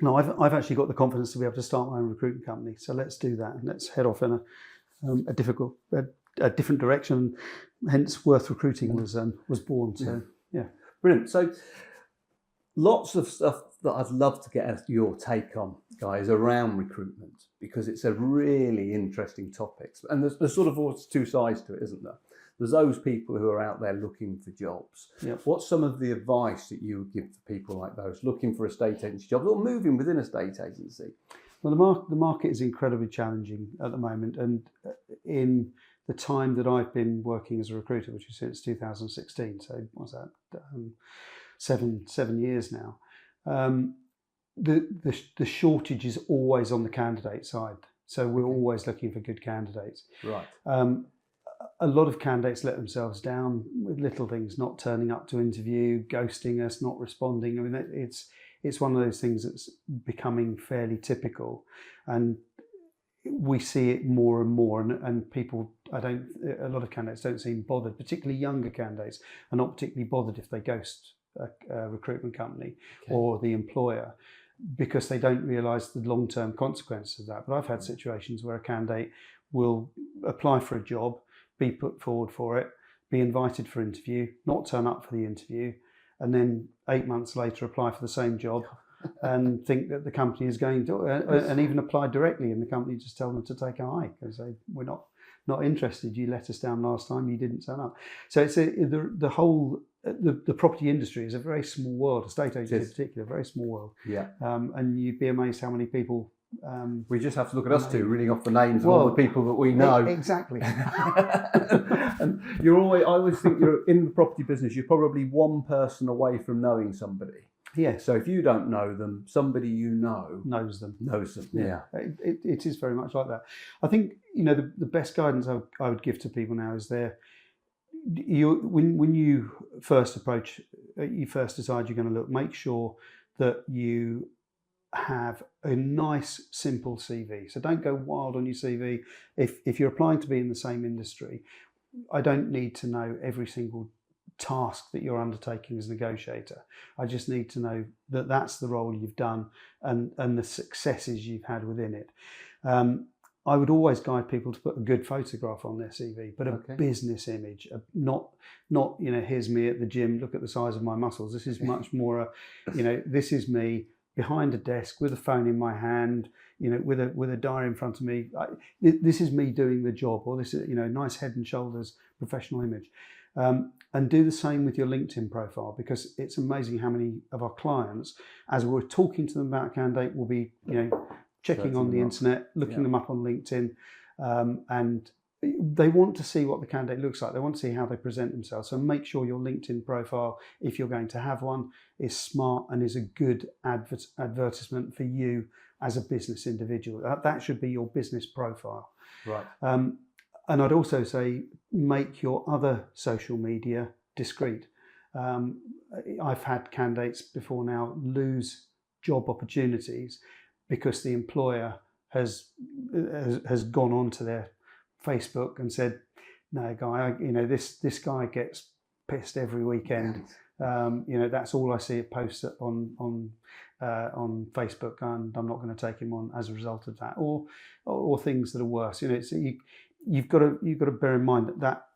Speaker 2: no, I've actually got the confidence to be able to start my own recruitment company. So let's do that, and let's head off in a different direction. Hence, Worth Recruiting was born. So yeah,
Speaker 1: brilliant. So lots of stuff that I'd love to get your take on, guys, around recruitment, because it's a really interesting topic. And there's sort of always two sides to it, isn't there? There's those people who are out there looking for jobs.
Speaker 2: Yep.
Speaker 1: What's some of the advice that you would give to people like those looking for estate agency jobs or moving within a estate agency?
Speaker 2: Well, the market is incredibly challenging at the moment, and in the time that I've been working as a recruiter, which is since 2016, so what's that, 7 years now, the shortage is always on the candidate side. So we're always looking for good candidates.
Speaker 1: Right.
Speaker 2: A lot of candidates let themselves down with little things, not turning up to interview, ghosting us, not responding. I mean, it's one of those things that's becoming fairly typical, and we see it more and more. And people, a lot of candidates don't seem bothered, particularly younger candidates are not particularly bothered if they ghost a recruitment company or the employer, because they don't realise the long-term consequences of that. But I've had situations where a candidate will apply for a job, be put forward for it, be invited for interview, not turn up for the interview, and then 8 months later apply for the same job and think that the company is going to, and even apply directly, and the company just tell them to take a hike and say, we're not interested, you let us down last time, you didn't turn up. So it's the whole property industry is a very small world, estate agents in particular, a very small world.
Speaker 1: Yeah.
Speaker 2: And you'd be amazed how many people
Speaker 1: we just have to look at us two, reading off the names of all the people that we know.
Speaker 2: Exactly.
Speaker 1: And I always think you're in the property business, you're probably one person away from knowing somebody.
Speaker 2: Yeah.
Speaker 1: So if you don't know them, somebody you know
Speaker 2: knows them.
Speaker 1: Yeah.
Speaker 2: It is very much like that. I think the best guidance I would give to people now is when you first approach, you first decide you're going to look, make sure that you have a nice, simple CV. So don't go wild on your CV. If you're applying to be in the same industry, I don't need to know every single task that you're undertaking as a negotiator. I just need to know that that's the role you've done and the successes you've had within it. I would always guide people to put a good photograph on their CV, but a business image, not here's me at the gym, look at the size of my muscles. This is much more this is me behind a desk with a phone in my hand, with a diary in front of me. This is me doing the job, or this is nice head and shoulders professional image. And do the same with your LinkedIn profile, because it's amazing how many of our clients, as we're talking to them about a candidate, will be checking on the internet, looking them up on LinkedIn, and they want to see what the candidate looks like. They want to see how they present themselves. So make sure your LinkedIn profile, if you're going to have one, is smart and is a good advertisement for you as a business individual. That should be your business profile.
Speaker 1: Right.
Speaker 2: And I'd also say make your other social media discreet. I've had candidates before now lose job opportunities because the employer has gone onto their Facebook and said, no, Guy, this guy gets pissed every weekend. That's all I see it posts on Facebook, and I'm not going to take him on as a result of that, or things that are worse. You've got to bear in mind that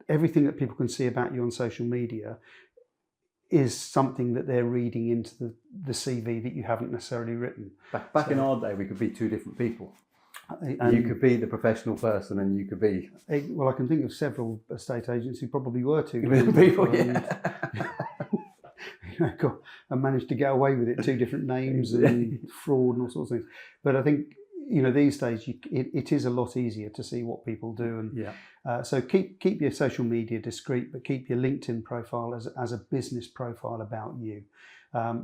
Speaker 2: everything that people can see about you on social media is something that they're reading into the CV that you haven't necessarily written.
Speaker 1: Back in our day, we could be two different people. You could be the professional person, and you could be.
Speaker 2: Well, I can think of several estate agents who probably were two
Speaker 1: different people.
Speaker 2: And managed to get away with it, two different names and fraud and all sorts of things. But I think these days it is a lot easier to see what people do, and so keep your social media discreet, but keep your LinkedIn profile as a business profile about you.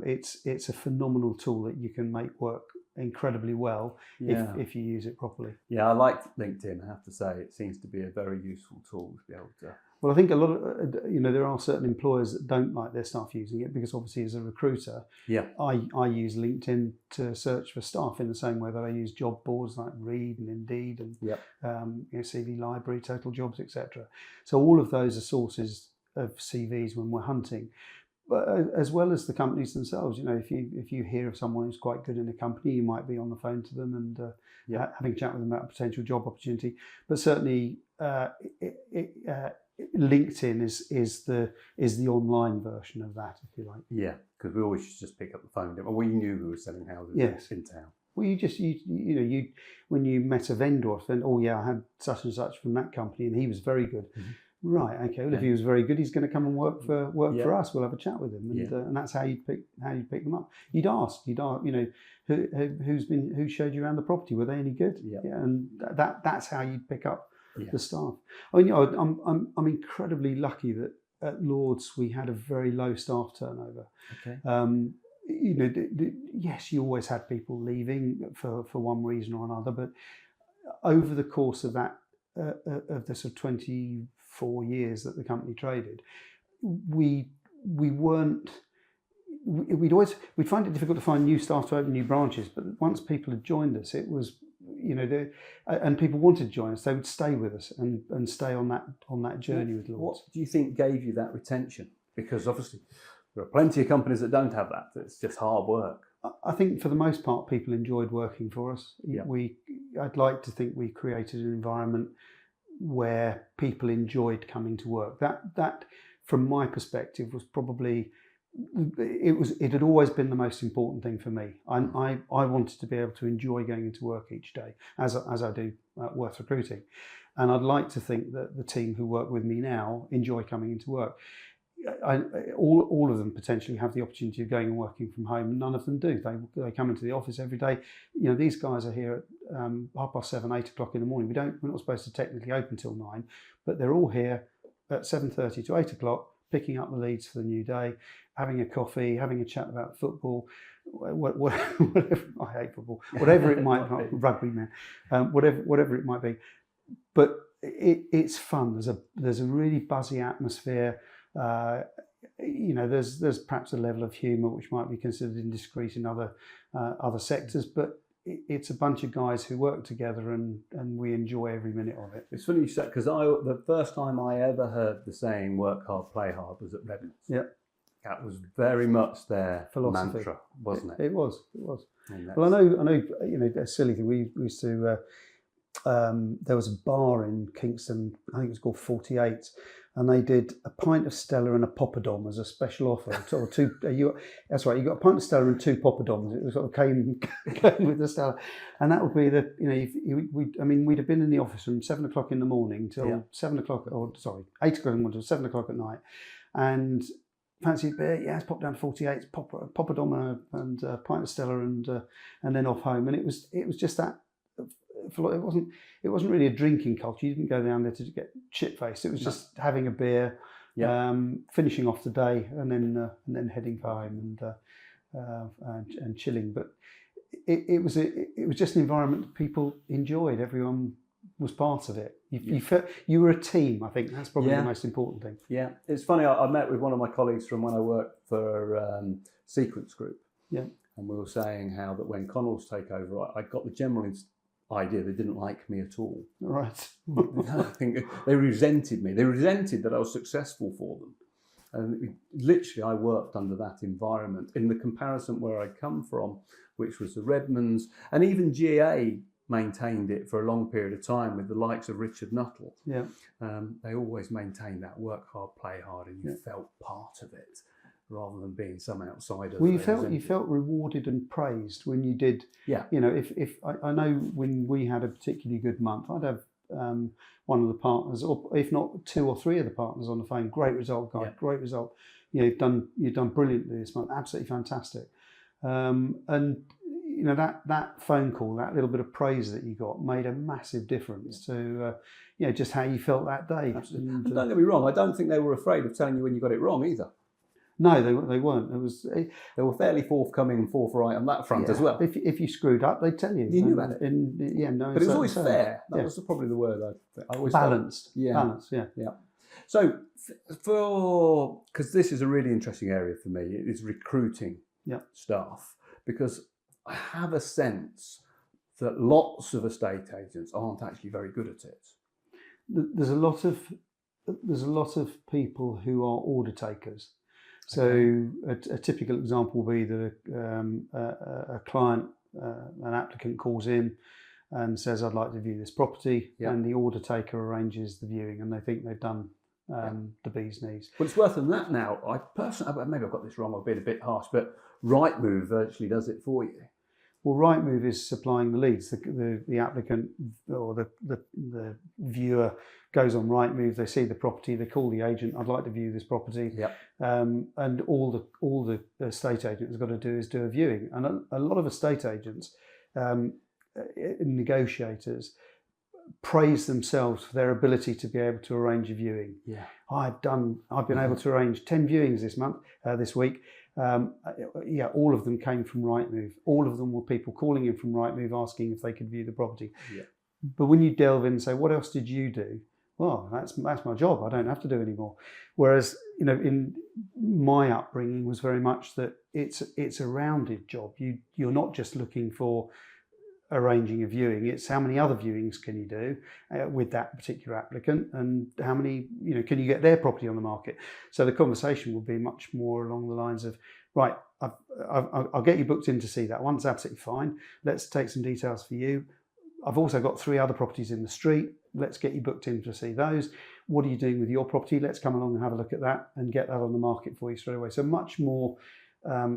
Speaker 2: It's a phenomenal tool that you can make work incredibly well if you use it properly.
Speaker 1: Yeah, I like LinkedIn. I have to say, it seems to be a very useful tool to be able to.
Speaker 2: Well, I think a lot of there are certain employers that don't like their staff using it, because obviously as a recruiter, I use LinkedIn to search for staff in the same way that I use job boards like Reed and Indeed and CV Library, Total Jobs, etc. So all of those are sources of CVs when we're hunting. But as well as the companies themselves, if you hear of someone who's quite good in a company, you might be on the phone to them and having a chat with them about a potential job opportunity. But certainly, LinkedIn is the online version of that, if you like.
Speaker 1: Yeah, because we always just pick up the phone. We knew who was selling houses in town.
Speaker 2: Well, you when you met a vendor, then I had such and such from that company, and he was very good. Mm-hmm. Right. Okay. Well, if he was very good, he's going to come and work for us. We'll have a chat with him, and that's how you pick them up. You'd ask, who showed you around the property? Were they any good? Yeah. And that's how you'd pick up the staff. I mean, I'm incredibly lucky that at Lords we had a very low staff turnover. Okay. Yes, you always had people leaving for one reason or another, but over the course of that of the sort of 24 years that the company traded, we'd find it difficult to find new staff to open new branches, but once people had joined us, it was and people wanted to join us, they would stay with us and stay on that journey with Lords.
Speaker 1: What do you think gave you that retention? Because obviously there are plenty of companies that don't have that. It's just hard work.
Speaker 2: I think for the most part, people enjoyed working for us. Yeah. I'd like to think we created an environment where people enjoyed coming to work. That from my perspective was probably, it had always been the most important thing for me. I wanted to be able to enjoy going into work each day, as I do at Worth Recruiting. And I'd like to think that the team who work with me now enjoy coming into work. All of them potentially have the opportunity of going and working from home, and none of them do. They come into the office every day. These guys are here at 7:30, 8 o'clock in the morning. We're not supposed to technically open till 9, but they're all here at 7:30 to 8 o'clock, picking up the leads for the new day, having a coffee, having a chat about football. Whatever, I hate football. Whatever it might be, rugby, man. Whatever it might be, but it's fun. There's a really buzzy atmosphere. There's perhaps a level of humour which might be considered indiscreet in other sectors, but it's a bunch of guys who work together and we enjoy every minute of it.
Speaker 1: It's funny you said, because the first time I ever heard the saying "work hard, play hard" was at Redmond's.
Speaker 2: Yeah,
Speaker 1: that was very much their
Speaker 2: philosophy,
Speaker 1: mantra, wasn't it?
Speaker 2: It was. Well, I know. A silly thing. We used to. There was a bar in Kingston. I think it was called 48. And they did a pint of Stella and a poppadom as a special offer. Or two. That's right. You got a pint of Stella and 2 poppadoms. It sort of came with the Stella, and that would be the. We'd have been in the office from 7 o'clock in the morning till 8 o'clock in the morning till 7 o'clock at night, and fancy a beer? Yeah, let's pop down to 48. Poppadom and a pint of Stella and then off home. And it was just that. It wasn't really a drinking culture. You didn't go down there to get shit-faced. It was just having a beer, finishing off the day, and then heading home and chilling. But it was just an environment that people enjoyed. Everyone was part of it. You felt you were a team. I think that's probably the most important thing.
Speaker 1: Yeah, it's funny. I met with one of my colleagues from when I worked for Sequence Group.
Speaker 2: Yeah.
Speaker 1: and we were saying how that when Connell's take over, I got the general idea they didn't like me at all.
Speaker 2: Right.
Speaker 1: I think they resented me. They resented that I was successful for them. And literally, I worked under that environment. In the comparison where I come from, which was the Redmonds, and even GA maintained it for a long period of time with the likes of Richard Nuttall.
Speaker 2: Yeah.
Speaker 1: They always maintained that work hard, play hard, and you felt part of it rather than being some outsider.
Speaker 2: Well, you felt rewarded and praised when you did.
Speaker 1: Yeah.
Speaker 2: You know, if I know when we had a particularly good month, I'd have one of the partners, or if not 2 or 3 of the partners on the phone. Great result, Guy. Yeah. Great result. You know, you've done brilliantly this month. Absolutely fantastic. And you know, that phone call, that little bit of praise that you got, made a massive difference to you know, just how you felt that day.
Speaker 1: Absolutely. And don't get me wrong, I don't think they were afraid of telling you when you got it wrong either.
Speaker 2: No, they weren't.
Speaker 1: They were fairly forthcoming and forthright on that front as well.
Speaker 2: If you screwed up, they'd tell you.
Speaker 1: You knew about it.
Speaker 2: But
Speaker 1: it was always fair. That was probably the word I always
Speaker 2: balanced.
Speaker 1: Yeah.
Speaker 2: Balanced. Yeah.
Speaker 1: Yeah. So because this is a really interesting area for me, it is recruiting staff, because I have a sense that lots of estate agents aren't actually very good at it.
Speaker 2: There's a lot of people who are order takers. So a typical example will be that a client, an applicant calls in and says, I'd like to view this property, and the order taker arranges the viewing, and they think they've done the bee's knees.
Speaker 1: Well, it's worse than that now. I personally, maybe I've got this wrong, I've been a bit harsh, but Rightmove virtually does it for you.
Speaker 2: Well, Rightmove is supplying the leads. The applicant or the viewer goes on Rightmove, they see the property, they call the agent, I'd like to view this property.
Speaker 1: Yep.
Speaker 2: And all the estate agent has got to do is do a viewing. And a lot of estate agents, negotiators, praise themselves for their ability to be able to arrange a viewing.
Speaker 1: Yeah.
Speaker 2: I've been able to arrange 10 viewings this week. All of them came from Rightmove. All of them were people calling in from Rightmove asking if they could view the property. Yeah. But when you delve in and say, what else did you do? Well, that's my job. I don't have to do any more. Whereas, you know, in my upbringing was very much that it's a rounded job. You're not just looking for arranging a viewing. It's how many other viewings can you do with that particular applicant, and how many, you know, can you get their property on the market? So the conversation will be much more along the lines of, right, I'll get you booked in to see that one. It's absolutely fine. Let's take some details for you. I've also got 3 other properties in the street. Let's get you booked in to see those. What are you doing with your property? Let's come along and have a look at that and get that on the market for you straight away. So much more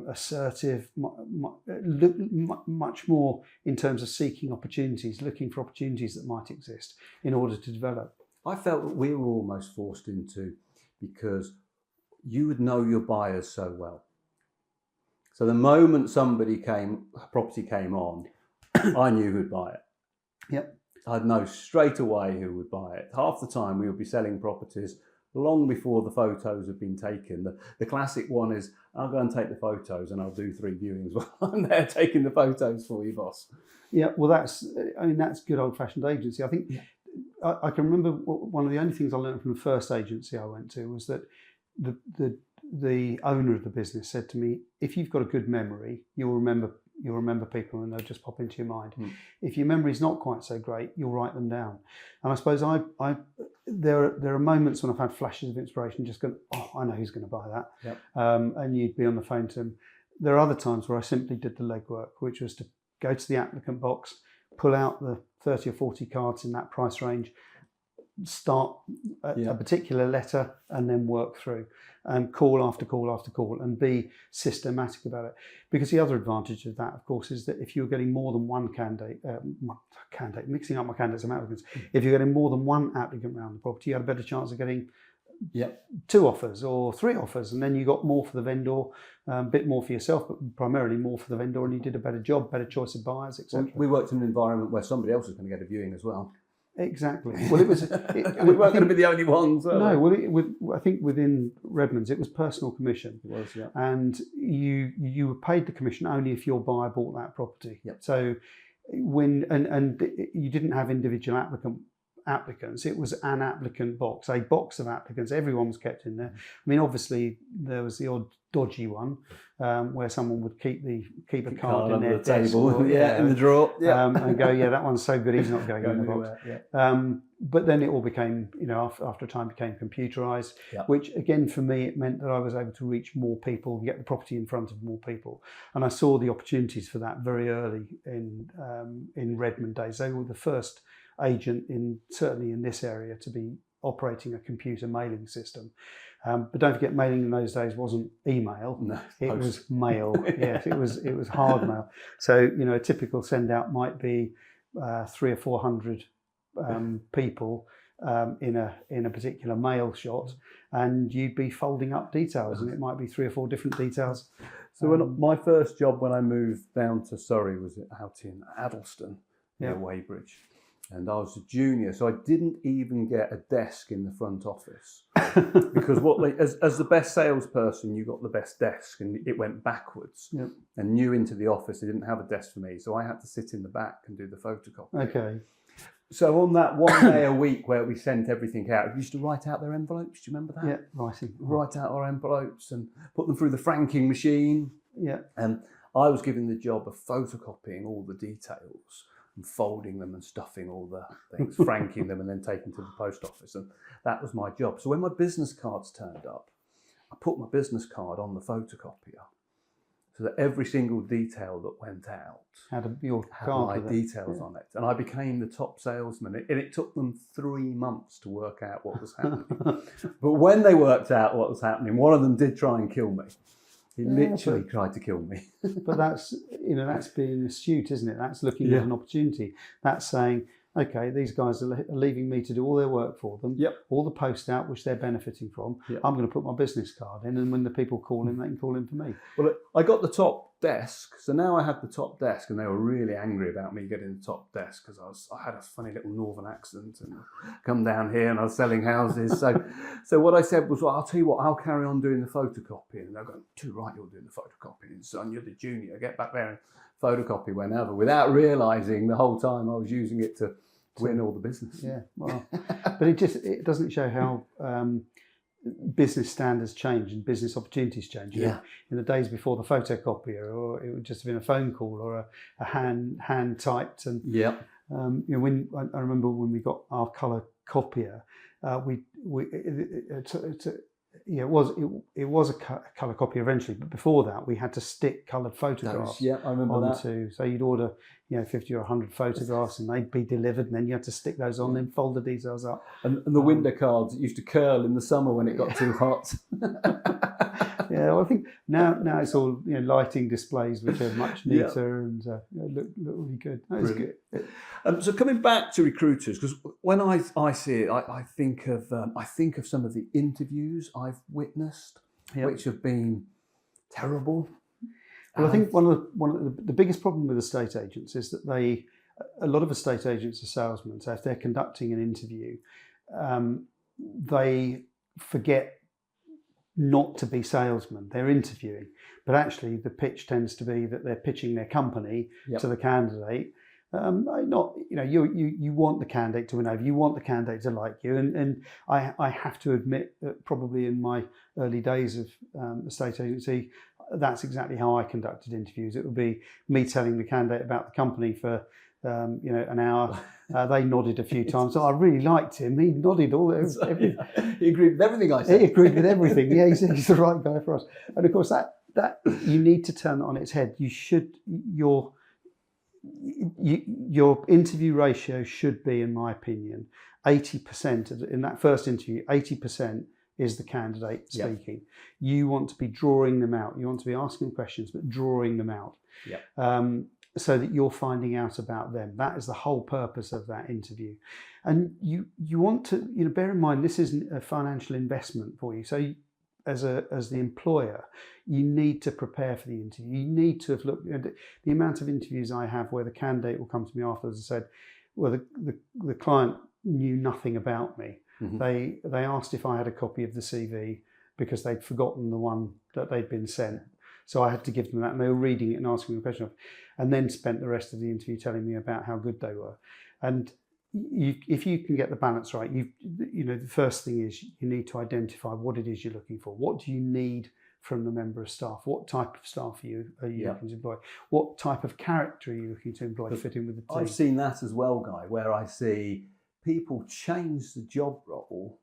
Speaker 2: assertive, much more in terms of seeking opportunities, looking for opportunities that might exist in order to develop.
Speaker 1: I felt that we were almost forced into, because you would know your buyers so well. So the moment a property came on, I knew who'd buy it.
Speaker 2: Yep.
Speaker 1: I'd know straight away who would buy it. Half the time we would be selling properties long before the photos have been taken. The classic one is, I'll go and take the photos and I'll do 3 viewings while I'm there taking the photos for you, boss.
Speaker 2: Yeah, well, that's good old-fashioned agency. I think I can remember one of the only things I learned from the first agency I went to was that the owner of the business said to me, if you've got a good memory, you'll remember people and they'll just pop into your mind. If your memory's not quite so great, you'll write them down. And I suppose there are moments when I've had flashes of inspiration, just going, oh, I know who's going to buy that.
Speaker 1: Yep.
Speaker 2: And you'd be on the phone to them. There are other times where I simply did the legwork, which was to go to the applicant box, pull out the 30 or 40 cards in that price range, start a particular letter, and then work through and call after call after call and be systematic about it. Because the other advantage of that, of course, is that if you're getting more than one candidate, mixing up my candidates and applicants, if you're getting more than one applicant around the property, you had a better chance of getting 2 offers or 3 offers, and then you got more for the vendor, a bit more for yourself, but primarily more for the vendor, and you did a better job, better choice of buyers, etc.
Speaker 1: We worked in an environment where somebody else was going to get a viewing as well.
Speaker 2: Exactly. Well, it was.
Speaker 1: And we weren't going to be the only ones.
Speaker 2: I think within Redmonds it was personal commission.
Speaker 1: It was, yeah.
Speaker 2: And you were paid the commission only if your buyer bought that property.
Speaker 1: Yep.
Speaker 2: So when you didn't have individual applicants, it was an applicant box, a box of applicants. Everyone was kept in there. I mean, obviously there was the odd dodgy one, where someone would keep a card in
Speaker 1: under
Speaker 2: their
Speaker 1: the
Speaker 2: desk
Speaker 1: table,
Speaker 2: or,
Speaker 1: in the drawer,
Speaker 2: and go, that one's so good, he's not going in the box. But then it all became, after a time, became computerized, which again for me it meant that I was able to reach more people, get the property in front of more people, and I saw the opportunities for that very early in Redmond days. They were the first agent certainly in this area to be operating a computer mailing system. But don't forget, mailing in those days wasn't email.
Speaker 1: No,
Speaker 2: it was mail. Yes, it was hard mail. So a typical send out might be 300 or 400 people in a particular mail shot, and you'd be folding up details, and it might be 3 or 4 different details.
Speaker 1: So when my first job when I moved down to Surrey was out in Addleston near Weybridge. And I was a junior, so I didn't even get a desk in the front office because as the best salesperson, you got the best desk, and it went backwards. And new into the office, they didn't have a desk for me, so I had to sit in the back and do the photocopy.
Speaker 2: Okay.
Speaker 1: So on that one day a week where we sent everything out, we used to write out their envelopes. Do you remember that?
Speaker 2: Yeah, writing.
Speaker 1: Write out our envelopes and put them through the franking machine.
Speaker 2: Yeah.
Speaker 1: And I was given the job of photocopying all the details and folding them and stuffing all the things, franking them and then taking to the post office. And that was my job. So when my business cards turned up, I put my business card on the photocopier so that every single detail that went out
Speaker 2: had
Speaker 1: my details on it. And I became the top salesman. And it took them 3 months to work out what was happening. But when they worked out what was happening, one of them did try and kill me. He literally tried to kill me.
Speaker 2: But that's being astute, isn't it? That's looking at an opportunity. That's saying, okay, these guys are leaving me to do all their work for them, all the post out, which they're benefiting from. I'm going to put my business card in, and when the people call in, they can call in for me.
Speaker 1: Well, I got the top desk, so now I had the top desk, and they were really angry about me getting the top desk because I had a funny little northern accent and come down here and I was selling houses. So what I said was, well, I'll tell you what, I'll carry on doing the photocopying. And they're going, too right, you're doing the photocopying, son, you're the junior, get back there and photocopy whenever, without realising the whole time I was using it to win all the business.
Speaker 2: Yeah, well, but it doesn't show how business standards change and business opportunities change. In the days before the photocopier, or it would just have been a phone call or a hand typed. And when I remember when we got our colour copier, it was a colour copy eventually, but before that we had to stick coloured photographs.
Speaker 1: I remember that.
Speaker 2: So you'd order 50 or 100 photographs, and they'd be delivered, and then you had to stick those on, then fold the details up.
Speaker 1: And the window cards used to curl in the summer when it got too hot.
Speaker 2: Well, I think now it's all lighting displays, which are much neater and look really good. That was good.
Speaker 1: So coming back to recruiters, because when I see it, I think of some of the interviews I've witnessed, which have been terrible.
Speaker 2: Well, I think one of the biggest problem with estate agents is that a lot of estate agents are salesmen. So if they're conducting an interview, they forget not to be salesmen. They're interviewing, but actually the pitch tends to be that they're pitching their company to the candidate. You want the candidate to win over. You want the candidate to like you. And I have to admit that probably in my early days of estate agency, that's exactly how I conducted interviews. It would be me telling the candidate about the company for an hour. They nodded a few times. So I really liked him. He nodded everything.
Speaker 1: He agreed with everything I said.
Speaker 2: He agreed with everything. Yeah, he's the right guy for us. And of course, that you need to turn it on its head. You should your interview ratio should be, in my opinion, 80% in that first interview. 80% is the candidate speaking. You want to be drawing them out. You want to be asking questions, but drawing them out. So that you're finding out about them. That is the whole purpose of that interview. And you want to bear in mind, this isn't a financial investment for you. So as the employer, you need to prepare for the interview. You need to have looked at the amount of interviews I have where the candidate will come to me afterwards and said, well, the client knew nothing about me. They asked if I had a copy of the CV because they'd forgotten the one that they'd been sent. So I had to give them that, and they were reading it and asking me a question, and then spent the rest of the interview telling me about how good they were. And if you can get the balance right, the first thing is you need to identify what it is you're looking for. What do you need from the member of staff? What type of staff are you
Speaker 1: Yeah.
Speaker 2: looking to employ? What type of character are you looking to employ to fit in with the team?
Speaker 1: I've seen that as well, Guy, where I see people change the job role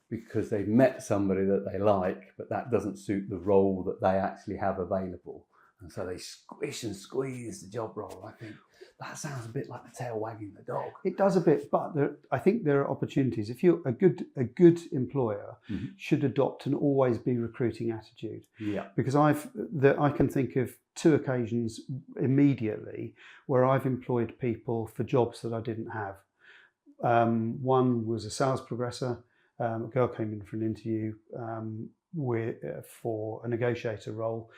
Speaker 1: because they've met somebody that they like, but that doesn't suit the role that they actually have available. And so they squish and squeeze the job role. I think that sounds a bit like the tail wagging the dog.
Speaker 2: It does a bit, but I think there are opportunities. If you're a good employer, should adopt an always be recruiting attitude.
Speaker 1: Yeah.
Speaker 2: Because I can think of 2 occasions immediately where I've employed people for jobs that I didn't have. One was a sales progressor. A girl came in for an interview for a negotiator role.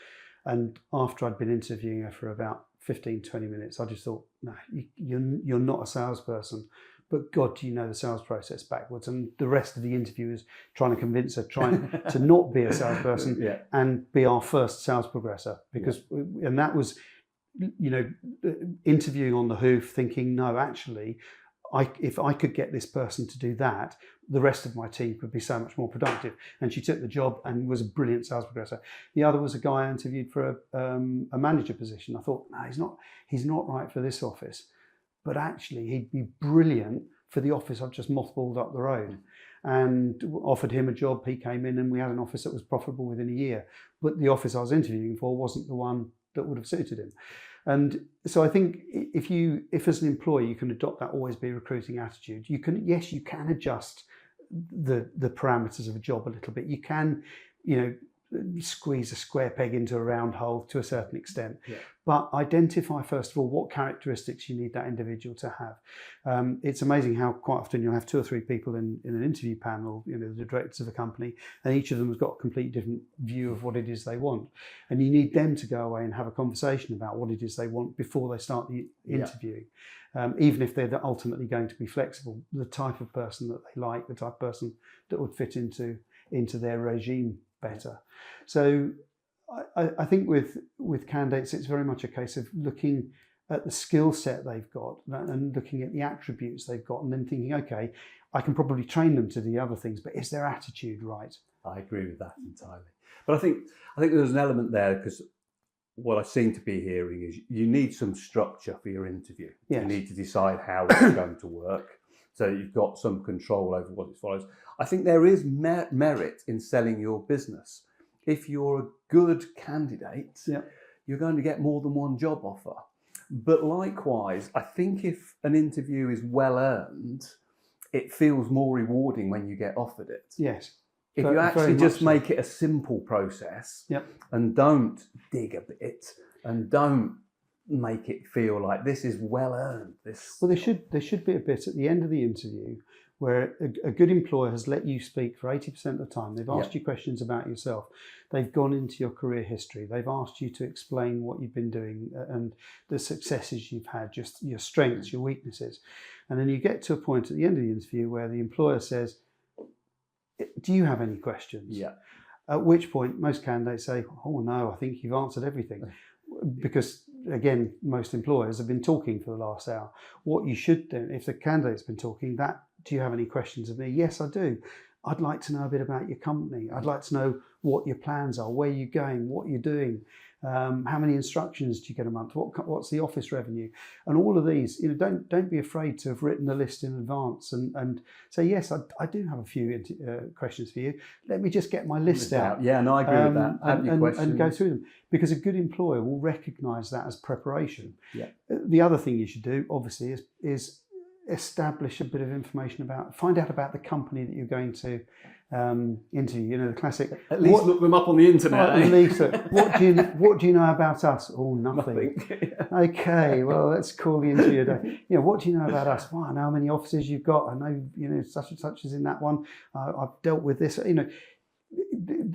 Speaker 2: And after I'd been interviewing her for about 15, 20 minutes, I just thought, no, you're not a salesperson, but God, do you know the sales process backwards? And the rest of the interview is trying to convince her, trying to not be a salesperson and be our first sales progressor. And that was, interviewing on the hoof, thinking, no, actually, if I could get this person to do that, the rest of my team could be so much more productive. And she took the job and was a brilliant sales progressor. The other was a guy I interviewed for a manager position. I thought, no, he's not right for this office, but actually he'd be brilliant for the office I've just mothballed up the road. And offered him a job. He came in and we had an office that was profitable within a year. But the office I was interviewing for wasn't the one that would have suited him. And so I think if as an employee you can adopt that always be recruiting attitude, you can adjust the parameters of a job a little bit. You can, squeeze a square peg into a round hole to a certain extent, but identify first of all what characteristics you need that individual to have. It's amazing how quite often you'll have 2 or 3 people in an interview panel, the directors of a company, and each of them has got a completely different view of what it is they want, and you need them to go away and have a conversation about what it is they want before they start the interview. Even if they're ultimately going to be flexible, the type of person that they like, the type of person that would fit into their regime better. So I think with candidates, it's very much a case of looking at the skill set they've got and looking at the attributes they've got and then thinking, okay, I can probably train them to the other things, but is their attitude right?
Speaker 1: I agree with that entirely. But I think there's an element there, because what I seem to be hearing is you need some structure for your interview.
Speaker 2: Yes.
Speaker 1: You need to decide how it's going to work, so you've got some control over what it follows. I think there is merit in selling your business. If you're a good candidate, you're going to get more than one job offer. But likewise, I think if an interview is well earned, it feels more rewarding when you get offered it.
Speaker 2: Yes.
Speaker 1: If you actually just make it a simple process and don't dig a bit and don't make it feel like this is well earned.
Speaker 2: Well, there should be a bit at the end of the interview where a good employer has let you speak for 80% of the time. They've asked you questions about yourself. They've gone into your career history. They've asked you to explain what you've been doing and the successes you've had, just your strengths, your weaknesses. And then you get to a point at the end of the interview where the employer says, do you have any questions?
Speaker 1: Yeah.
Speaker 2: At which point most candidates say, oh no, I think you've answered everything. Because again, most employers have been talking for the last hour. What you should do, if the candidate's been talking, do you have any questions of me? Yes, I do. I'd like to know a bit about your company. I'd like to know what your plans are, where you're going, what you're doing, how many instructions do you get a month, what's the office revenue, and all of these. Don't be afraid to have written the list in advance and say, yes, I do have a few questions for you. Let me just get my list out.
Speaker 1: Yeah, no, I agree with that.
Speaker 2: And go through them, because a good employer will recognise that as preparation.
Speaker 1: Yeah.
Speaker 2: The other thing you should do, obviously, is establish a bit of information find out about the company that you're going to interview. The classic.
Speaker 1: At least look them up on the internet.
Speaker 2: At least, what do you know about us? Oh, nothing. Okay, well, let's call the interview day. What do you know about us? Well, I know how many offices you've got. I know, such and such is in that one. I've dealt with this.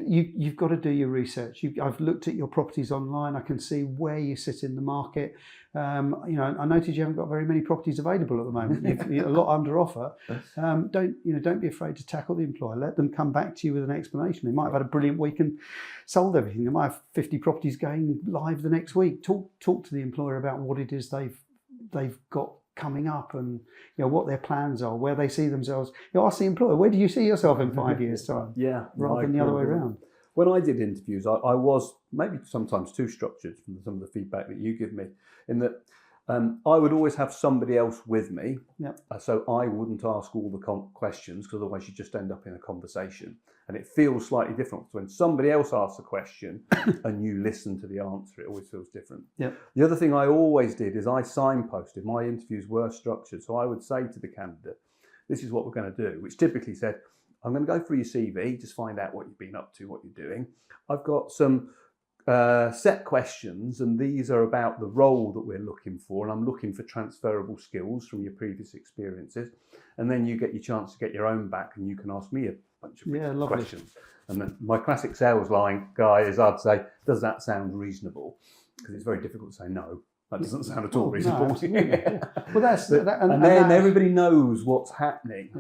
Speaker 2: You've got to do your research. I've looked at your properties online. I can see where you sit in the market. I noticed you haven't got very many properties available at the moment. You've a lot under offer. Don't be afraid to tackle the employer. Let them come back to you with an explanation. They might have had a brilliant week and sold everything. They might have 50 properties going live the next week. Talk to the employer about what it is they've got coming up, and what their plans are, where they see themselves. Ask the employer, where do you see yourself in 5 years' time?
Speaker 1: Yeah,
Speaker 2: rather than the other way around.
Speaker 1: when I did interviews, I was maybe sometimes too structured from some of the feedback that you give me, in that I would always have somebody else with me.
Speaker 2: Yep.
Speaker 1: So I wouldn't ask all the questions, because otherwise you just end up in a conversation. And it feels slightly different when somebody else asks a question and you listen to the answer. It always feels different.
Speaker 2: Yep.
Speaker 1: The other thing I always did is I signposted. My interviews were structured. So I would say to the candidate, this is what we're going to do, which typically said, I'm going to go through your CV, just find out what you've been up to, what you're doing. I've got some set questions, and these are about the role that we're looking for, and I'm looking for transferable skills from your previous experiences. And then you get your chance to get your own back, and you can ask me a bunch of questions. And then my classic sales line, Guy, is I'd say, does that sound reasonable? Because it's very difficult to say no. That doesn't sound at all reasonable.
Speaker 2: No, yeah. Well, that's
Speaker 1: and then everybody knows what's happening,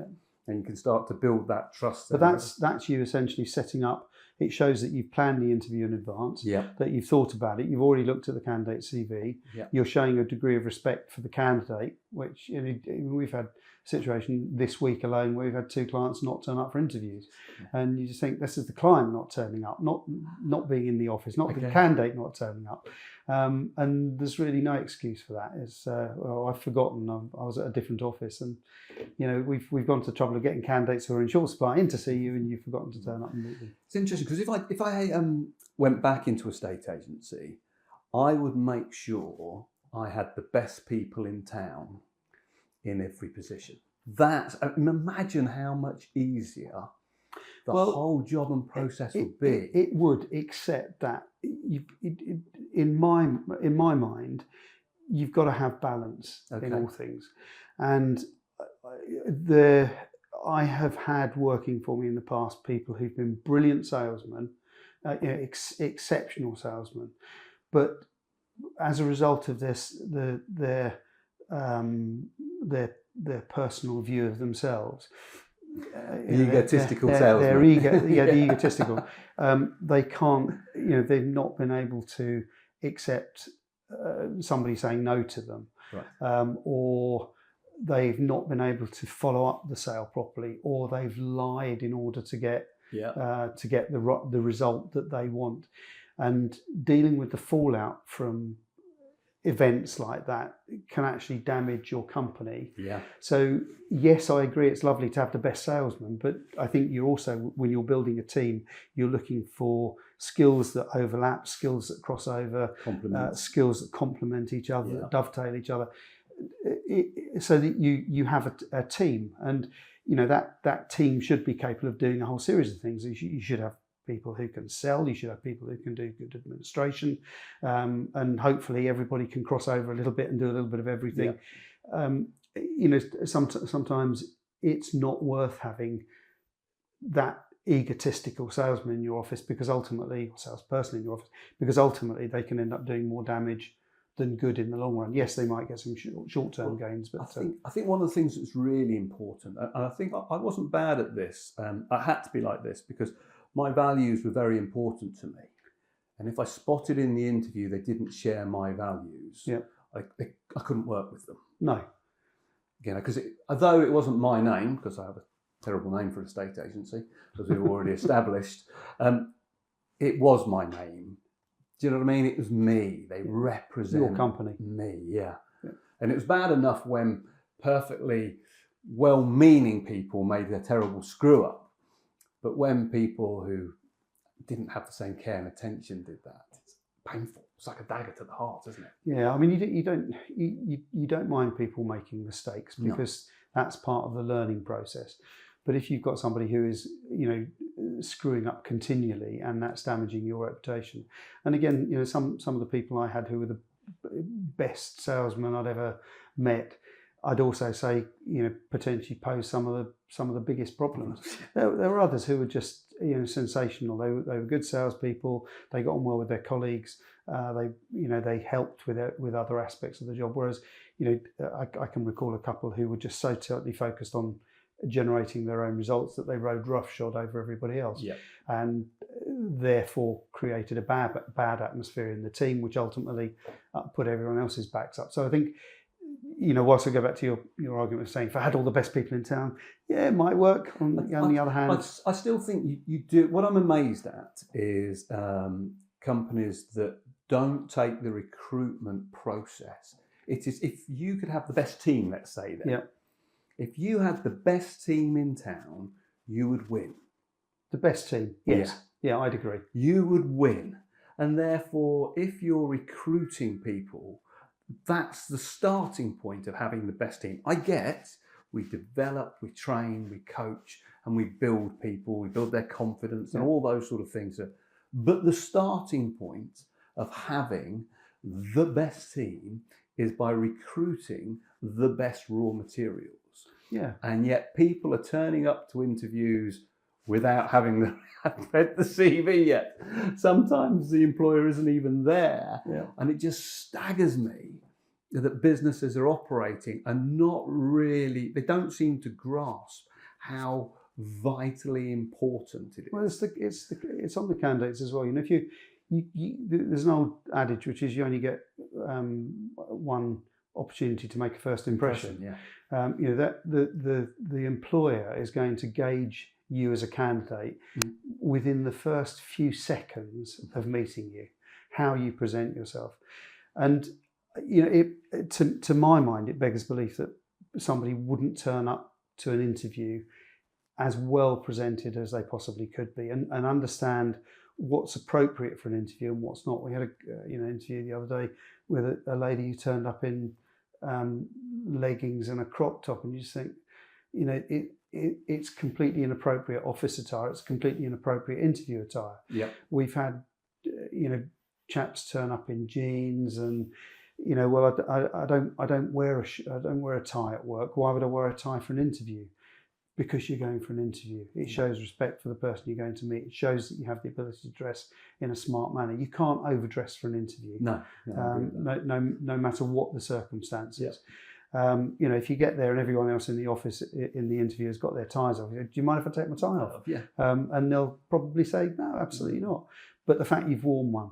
Speaker 1: and you can start to build that trust.
Speaker 2: But that's you essentially setting up. It shows that you've planned the interview in advance, that you've thought about it, you've already looked at the candidate CV, you're showing a degree of respect for the candidate, which we've had a situation this week alone where we've had 2 clients not turn up for interviews. And you just think, this is the client not turning up, not being in the office, not the candidate not turning up. And there's really no excuse for that. It's I've forgotten. I was at a different office, and we've gone to the trouble of getting candidates who are in short supply in to see you, and you've forgotten to turn up and meet them.
Speaker 1: It's interesting, because if I went back into a estate agency, I would make sure I had the best people in town in every position. Imagine how much easier the whole job and process would be.
Speaker 2: It would, except that in my mind, you've got to have balance in all things. And I have had working for me in the past people who've been brilliant salesmen, exceptional salesmen, but as a result of this, their personal view of themselves.
Speaker 1: The egotistical salesman.
Speaker 2: The egotistical. They can't, they've not been able to accept somebody saying no to them, or they've not been able to follow up the sale properly, or they've lied in order to get the result that they want. And dealing with the fallout from events like that can actually damage your company. So yes, I agree, it's lovely to have the best salesman, but I think you're also, when you're building a team, you're looking for skills that overlap, skills that cross over, skills that complement each other, that dovetail each other, so that you have a team. And that team should be capable of doing a whole series of things. You should have people who can sell, you should have people who can do good administration, and hopefully everybody can cross over a little bit and do a little bit of everything. Sometimes it's not worth having that egotistical salesman in your office, because ultimately, salesperson in your office, because ultimately they can end up doing more damage than good in the long run. Yes, they might get some short-term gains, but
Speaker 1: I think one of the things that's really important, and I think I wasn't bad at this, I had to be like this because my values were very important to me. And if I spotted in the interview they didn't share my values, I couldn't work with them.
Speaker 2: No.
Speaker 1: Because although it wasn't my name, because I have a terrible name for an estate agency, as we've already established, it was my name. Do you know what I mean? It was me. They represent
Speaker 2: your company.
Speaker 1: Me, And it was bad enough when perfectly well-meaning people made a terrible screw-up. But when people who didn't have the same care and attention did that, it's painful. It's like a dagger to the heart, isn't it?
Speaker 2: Yeah, I mean, you don't mind people making mistakes, because that's part of the learning process. But if you've got somebody who is, screwing up continually, and that's damaging your reputation. And again, some of the people I had who were the best salesmen I'd ever met, I'd also say, potentially pose some of the biggest problems. There were others who were just, sensational. They were good salespeople. They got on well with their colleagues. They helped with other aspects of the job. Whereas, I can recall a couple who were just so totally focused on generating their own results that they rode roughshod over everybody else, and therefore created a bad atmosphere in the team, which ultimately put everyone else's backs up. So I think whilst I go back to your argument of saying if I had all the best people in town, yeah, it might work. On the other hand,
Speaker 1: I still think you do. What I'm amazed at is companies that don't take the recruitment process. It is, if you could have the best team, let's say then.
Speaker 2: Yeah.
Speaker 1: If you had the best team in town, you would win.
Speaker 2: The best team, yes. Yeah, I'd agree.
Speaker 1: You would win. And therefore, if you're recruiting people, that's the starting point of having the best team. I get we develop, we train, we coach, and we build people, we build their confidence and all those sort of things. But the starting point of having the best team is by recruiting the best raw materials.
Speaker 2: Yeah.
Speaker 1: And yet people are turning up to interviews without having read the CV yet. Sometimes the employer isn't even there.
Speaker 2: Yeah.
Speaker 1: And it just staggers me that businesses are operating and not really, they don't seem to grasp how vitally important it is.
Speaker 2: Well, it's on the candidates as well. If you there's an old adage which is you only get one opportunity to make a first impression.
Speaker 1: Yeah.
Speaker 2: That the employer is going to gauge you as a candidate within the first few seconds of meeting you, how you present yourself, and to my mind, it beggars belief that somebody wouldn't turn up to an interview as well presented as they possibly could be, and understand what's appropriate for an interview and what's not. We had an interview the other day with a lady who turned up in leggings and a crop top, and you just think, it's completely inappropriate office attire. It's completely inappropriate interview attire.
Speaker 1: Yeah,
Speaker 2: we've had chaps turn up in jeans and. I don't wear a tie at work. Why would I wear a tie for an interview? Because you're going for an interview. It shows respect for the person you're going to meet. It shows that you have the ability to dress in a smart manner. You can't overdress for an interview.
Speaker 1: No,
Speaker 2: no matter what the circumstances. Yeah. If you get there and everyone else in the office in the interview has got their ties off, do you mind if I take my tie off?
Speaker 1: Yeah.
Speaker 2: And they'll probably say, no, absolutely not. But the fact you've worn one,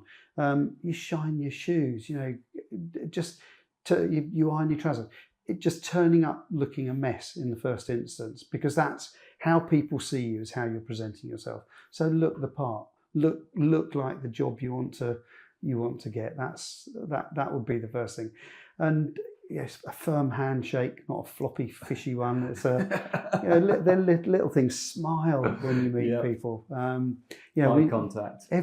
Speaker 2: you shine your shoes, you iron your trousers. Just turning up looking a mess in the first instance, because that's how people see you, is how you're presenting yourself. So look the part, look like the job you want to get. That would be the first thing. And yes, a firm handshake, not a floppy, fishy one. It's they're little things. Smile when you meet people.
Speaker 1: Eye contact.
Speaker 2: I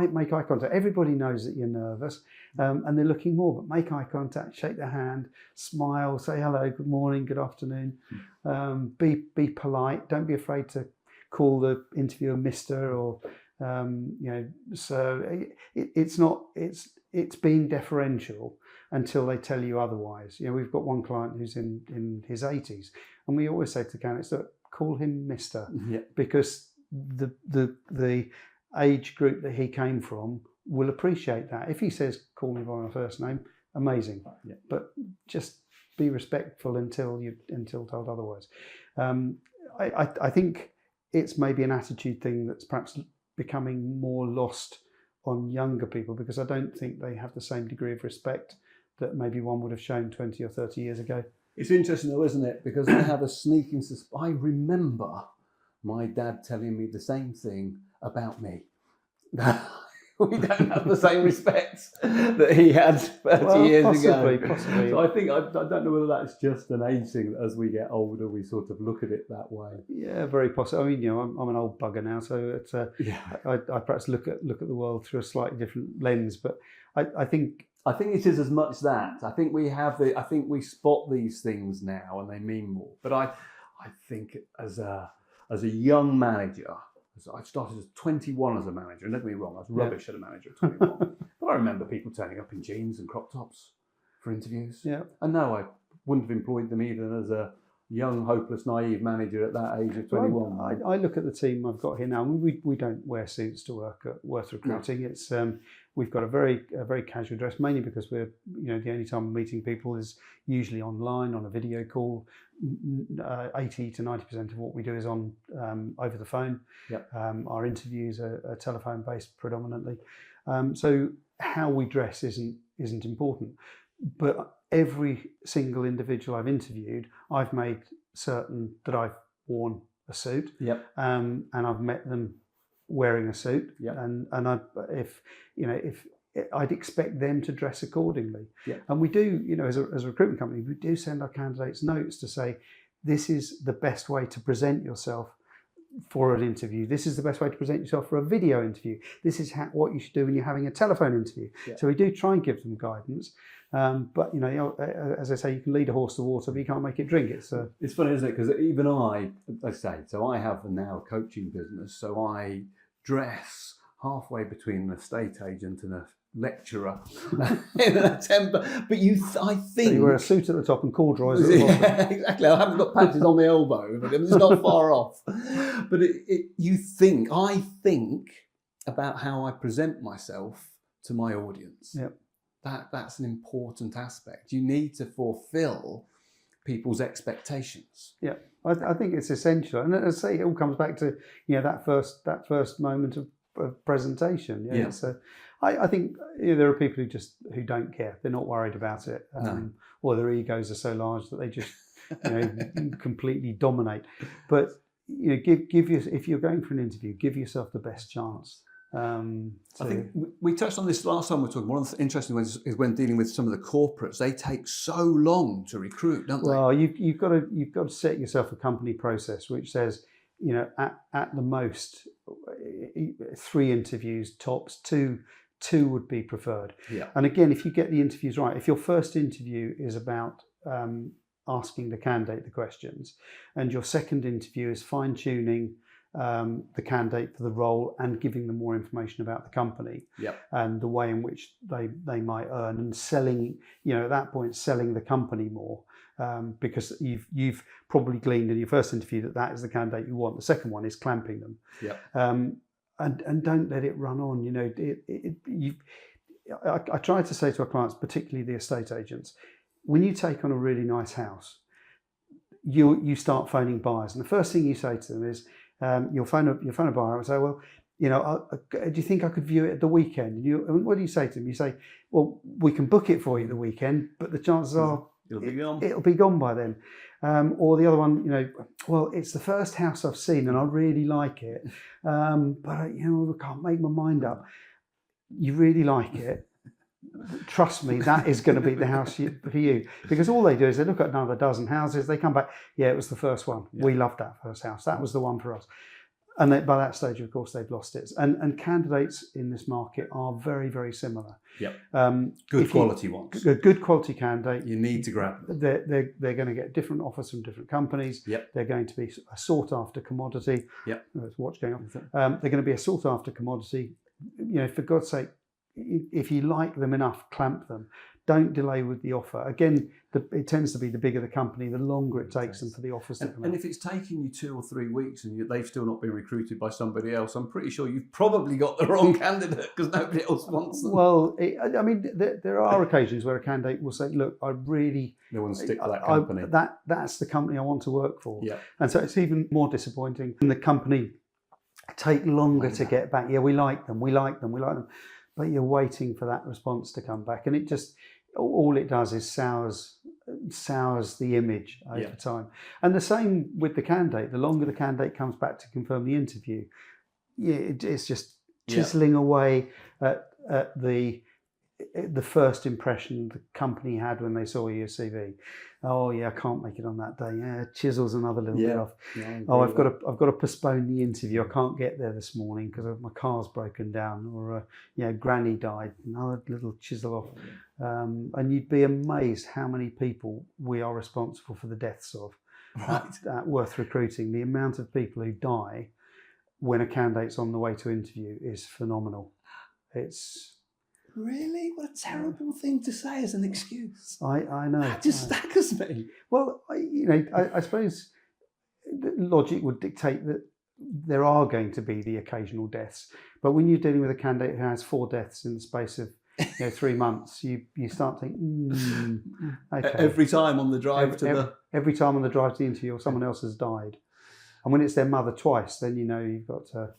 Speaker 2: make eye contact. Everybody knows that you're nervous, and they're looking more. But make eye contact, shake their hand, smile, say hello, good morning, good afternoon. Be polite. Don't be afraid to call the interviewer Mr. or So it's being deferential until they tell you otherwise. We've got one client who's in his 80s, and we always say to the candidates, look, call him Mr.
Speaker 1: Yeah.
Speaker 2: Because the age group that he came from will appreciate that. If he says, call me by my first name, amazing.
Speaker 1: Yeah.
Speaker 2: But just be respectful until told otherwise. I think it's maybe an attitude thing that's perhaps becoming more lost on younger people, because I don't think they have the same degree of respect that maybe one would have shown 20 or 30 years ago.
Speaker 1: It's interesting though, isn't it? Because I have a sneaking suspicion. I remember my dad telling me the same thing about me. We don't have the same respect that he had 30 years ago.
Speaker 2: Possibly.
Speaker 1: So I think, I don't know whether that's just an age thing, that as we get older, we sort of look at it that way.
Speaker 2: Yeah, very possible. I mean, I'm an old bugger now, so it's I perhaps look at the world through a slightly different lens. But I think
Speaker 1: it is as much that. I think we spot these things now and they mean more. But I think as a young manager, I started as 21 as a manager, and don't get me wrong, I was rubbish at a manager at 21. But I remember people turning up in jeans and crop tops for interviews.
Speaker 2: Yeah.
Speaker 1: And no, I wouldn't have employed them even as a young, hopeless, naive manager at that age of 21.
Speaker 2: Well, I look at the team I've got here now. We don't wear suits to work at Worth Recruiting. No. It's we've got a very casual dress, mainly because we're the only time we're meeting people is usually online on a video call. 80 to 90% of what we do is on over the phone.
Speaker 1: Yep.
Speaker 2: Our interviews are telephone based predominantly. So how we dress isn't important. But every single individual I've interviewed, I've made certain that I've worn a suit, and I've met them wearing a suit, and if I'd expect them to dress accordingly. And we do, as a recruitment company, we do send our candidates notes to say, this is the best way to present yourself for an interview. This is the best way to present yourself for a video interview. This is what you should do when you're having a telephone interview. So we do try and give them guidance. But as I say, you can lead a horse to water, but you can't make it drink. It's
Speaker 1: funny, isn't it? Because even I say, so I have now a coaching business, so I dress halfway between an estate agent and a lecturer in a temper. But I think... So
Speaker 2: you wear a suit at the top and corduroys at the bottom.
Speaker 1: Yeah, exactly. I haven't got patches on the elbow, but it's not far off. But I think about how I present myself to my audience. That's an important aspect. You need to fulfill people's expectations.
Speaker 2: I think it's essential. And as I say, it all comes back to that first moment of presentation. So I think there are people who don't care. They're not worried about it, or their egos are so large that they just completely dominate. But if you're going for an interview, give yourself the best chance.
Speaker 1: I think we touched on this last time we were talking. One of the interesting ones is when dealing with some of the corporates. They take so long to recruit, don't they?
Speaker 2: Well, you've got to set yourself a company process which says, at the most 3 interviews tops, two would be preferred. And again, if you get the interviews right, if your first interview is about asking the candidate the questions, and your second interview is fine-tuning the candidate for the role and giving them more information about the company and the way in which they might earn, and selling, at that point, selling the company more, because you've probably gleaned in your first interview that is the candidate you want. The second one is clamping them. And don't let it run on. I try to say to our clients, particularly the estate agents, when you take on a really nice house, you start phoning buyers, and the first thing you say to them is, you'll phone a buyer and say, well, do you think I could view it at the weekend? And what do you say to them? You say, well, we can book it for you the weekend, but the chances are it'll be gone by then. Or the other one, well, it's the first house I've seen and I really like it, but I can't make my mind up. You really like it. Trust me, that is going to be the house for you. Because all they do is they look at another dozen houses, they come back, it was the first one. We loved that first house. That was the one for us. And by that stage, of course, they've lost it. And candidates in this market are very, very similar.
Speaker 1: Good quality ones.
Speaker 2: A good quality candidate.
Speaker 1: You need to grab them.
Speaker 2: They're going to get different offers from different companies. They're going to be a sought after commodity. There's watch going on. They're going to be a sought after commodity. For God's sake, if you like them enough, clamp them. Don't delay with the offer. Again, it tends to be the bigger the company, the longer it takes them for the offers to come in.
Speaker 1: And if it's taking you 2 or 3 weeks and they've still not been recruited by somebody else, I'm pretty sure you've probably got the wrong candidate because nobody else wants them.
Speaker 2: Well, there are occasions where a candidate will say, look, I really...
Speaker 1: They want to stick to that company.
Speaker 2: That's the company I want to work for. And so it's even more disappointing when the company take longer to get back. We like them. But you're waiting for that response to come back, and it just all it does is sours the image over time. And the same with the candidate. The longer the candidate comes back to confirm the interview, it's just chiseling away at the first impression the company had when they saw your CV. Oh I can't make it on that day. Chisels another little bit off. I've got to postpone the interview. I can't get there this morning because my car's broken down, or Granny died. Another little chisel off. And you'd be amazed how many people we are responsible for the deaths of at Worth Recruiting. The amount of people who die when a candidate's on the way to interview is phenomenal. It's
Speaker 1: really, what a terrible thing to say as an excuse.
Speaker 2: I know.
Speaker 1: That just staggers me.
Speaker 2: Well, I suppose logic would dictate that there are going to be the occasional deaths, but when you're dealing with a candidate who has 4 deaths in the space of 3 months, you start thinking, okay.
Speaker 1: Every time on the drive
Speaker 2: every time on the drive to the interview, someone else has died, and when it's their mother twice, then you've got to.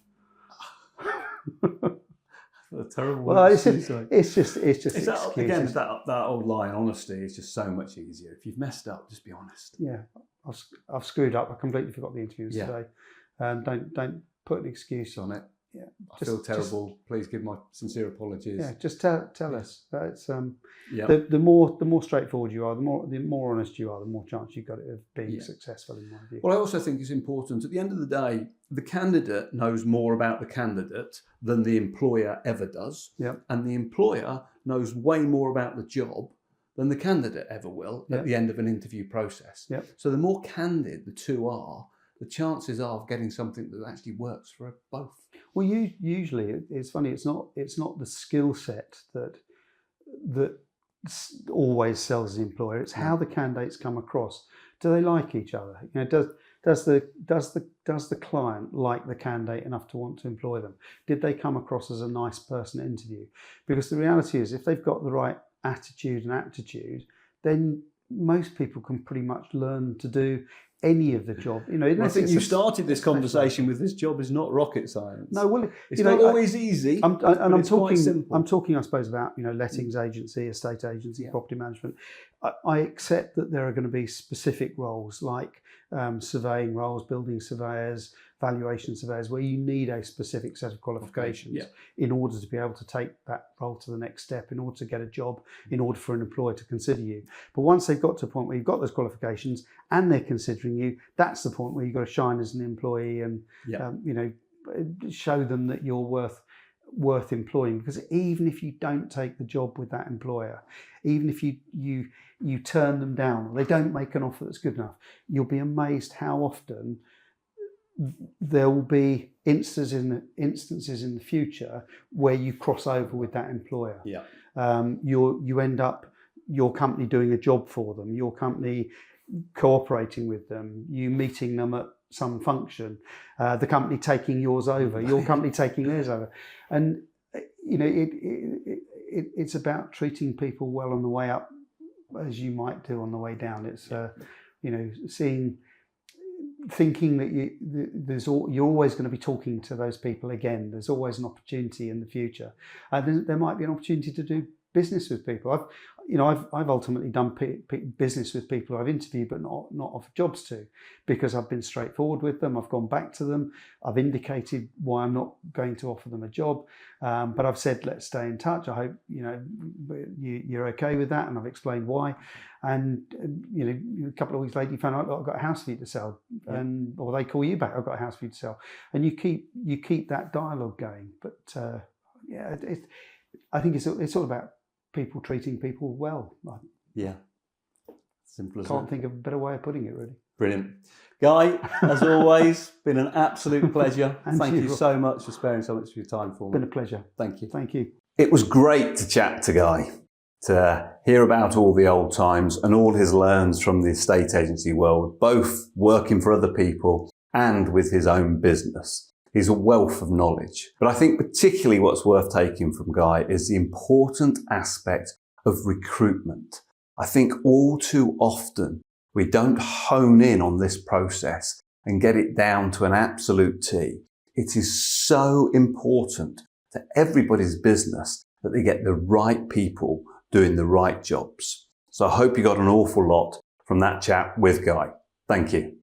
Speaker 1: A terrible
Speaker 2: Well, it's
Speaker 1: excuse.
Speaker 2: just
Speaker 1: It's that, again,
Speaker 2: excuses.
Speaker 1: that old line, honesty is just so much easier. If you've messed up, just be honest.
Speaker 2: Yeah, I've screwed up. I completely forgot the interviews today. Don't put an excuse
Speaker 1: On it.
Speaker 2: Yeah,
Speaker 1: I feel terrible. Please give my sincere apologies.
Speaker 2: Yeah, just tell us. It's
Speaker 1: Yeah.
Speaker 2: the more straightforward you are, the more honest you are, the more chance you've got of being successful, in my view.
Speaker 1: Well, I also think it's important. At the end of the day, the candidate knows more about the candidate than the employer ever does.
Speaker 2: Yep.
Speaker 1: And the employer knows way more about the job than the candidate ever will at the end of an interview process.
Speaker 2: Yep.
Speaker 1: So the more candid the two are, the chances are of getting something that actually works for both.
Speaker 2: Well, usually it's funny. It's not the skill set that always sells the employer. It's how the candidates come across. Do they like each other? You know, does the client like the candidate enough to want to employ them? Did they come across as a nice person to interview? Because the reality is, if they've got the right attitude and aptitude, then most people can pretty much learn to do any of the job. You know,
Speaker 1: I think you started this conversation with this job is not rocket science.
Speaker 2: No, well,
Speaker 1: it's not always easy.
Speaker 2: I'm talking, I suppose, about lettings agency, estate agency, property management. I accept that there are going to be specific roles like surveying roles, building surveyors, valuation surveyors, where you need a specific set of qualifications in order to be able to take that role to the next step, in order to get a job, in order for an employer to consider you. But once they've got to a point where you've got those qualifications and they're considering you, that's the point where you've got to shine as an employee and show them that you're worth employing. Because even if you don't take the job with that employer, even if you turn them down, or they don't make an offer that's good enough, you'll be amazed how often there will be instances in the future where you cross over with that employer.
Speaker 1: Yeah.
Speaker 2: You end up, your company doing a job for them, your company cooperating with them, you meeting them at some function, the company taking yours over, your company taking theirs over. And it's about treating people well on the way up, as you might do on the way down. It's thinking that you're always going to be talking to those people again. There's always an opportunity in the future. There might be an opportunity to do business with people. I've ultimately done business with people I've interviewed but not offered jobs to, because I've been straightforward with them. I've gone back to them. I've indicated why I'm not going to offer them a job, but I've said, let's stay in touch. I hope you're okay with that, and I've explained why. And a couple of weeks later, you found out, I've got a house for you to sell, or they call you back, I've got a house for you to sell, and you keep that dialogue going. But I think it's all about people treating people well.
Speaker 1: Yeah. Simple as that.
Speaker 2: Can't think of a better way of putting it, really.
Speaker 1: Brilliant. Guy, as always, been an absolute pleasure. Thank you so much for sparing so much of your time for me.
Speaker 2: Been a pleasure.
Speaker 1: Thank you.
Speaker 2: Thank you.
Speaker 1: It was great to chat to Guy, to hear about all the old times and all his learns from the estate agency world, both working for other people and with his own business. He's a wealth of knowledge. But I think particularly what's worth taking from Guy is the important aspect of recruitment. I think all too often we don't hone in on this process and get it down to an absolute T. It is so important to everybody's business that they get the right people doing the right jobs. So I hope you got an awful lot from that chat with Guy. Thank you.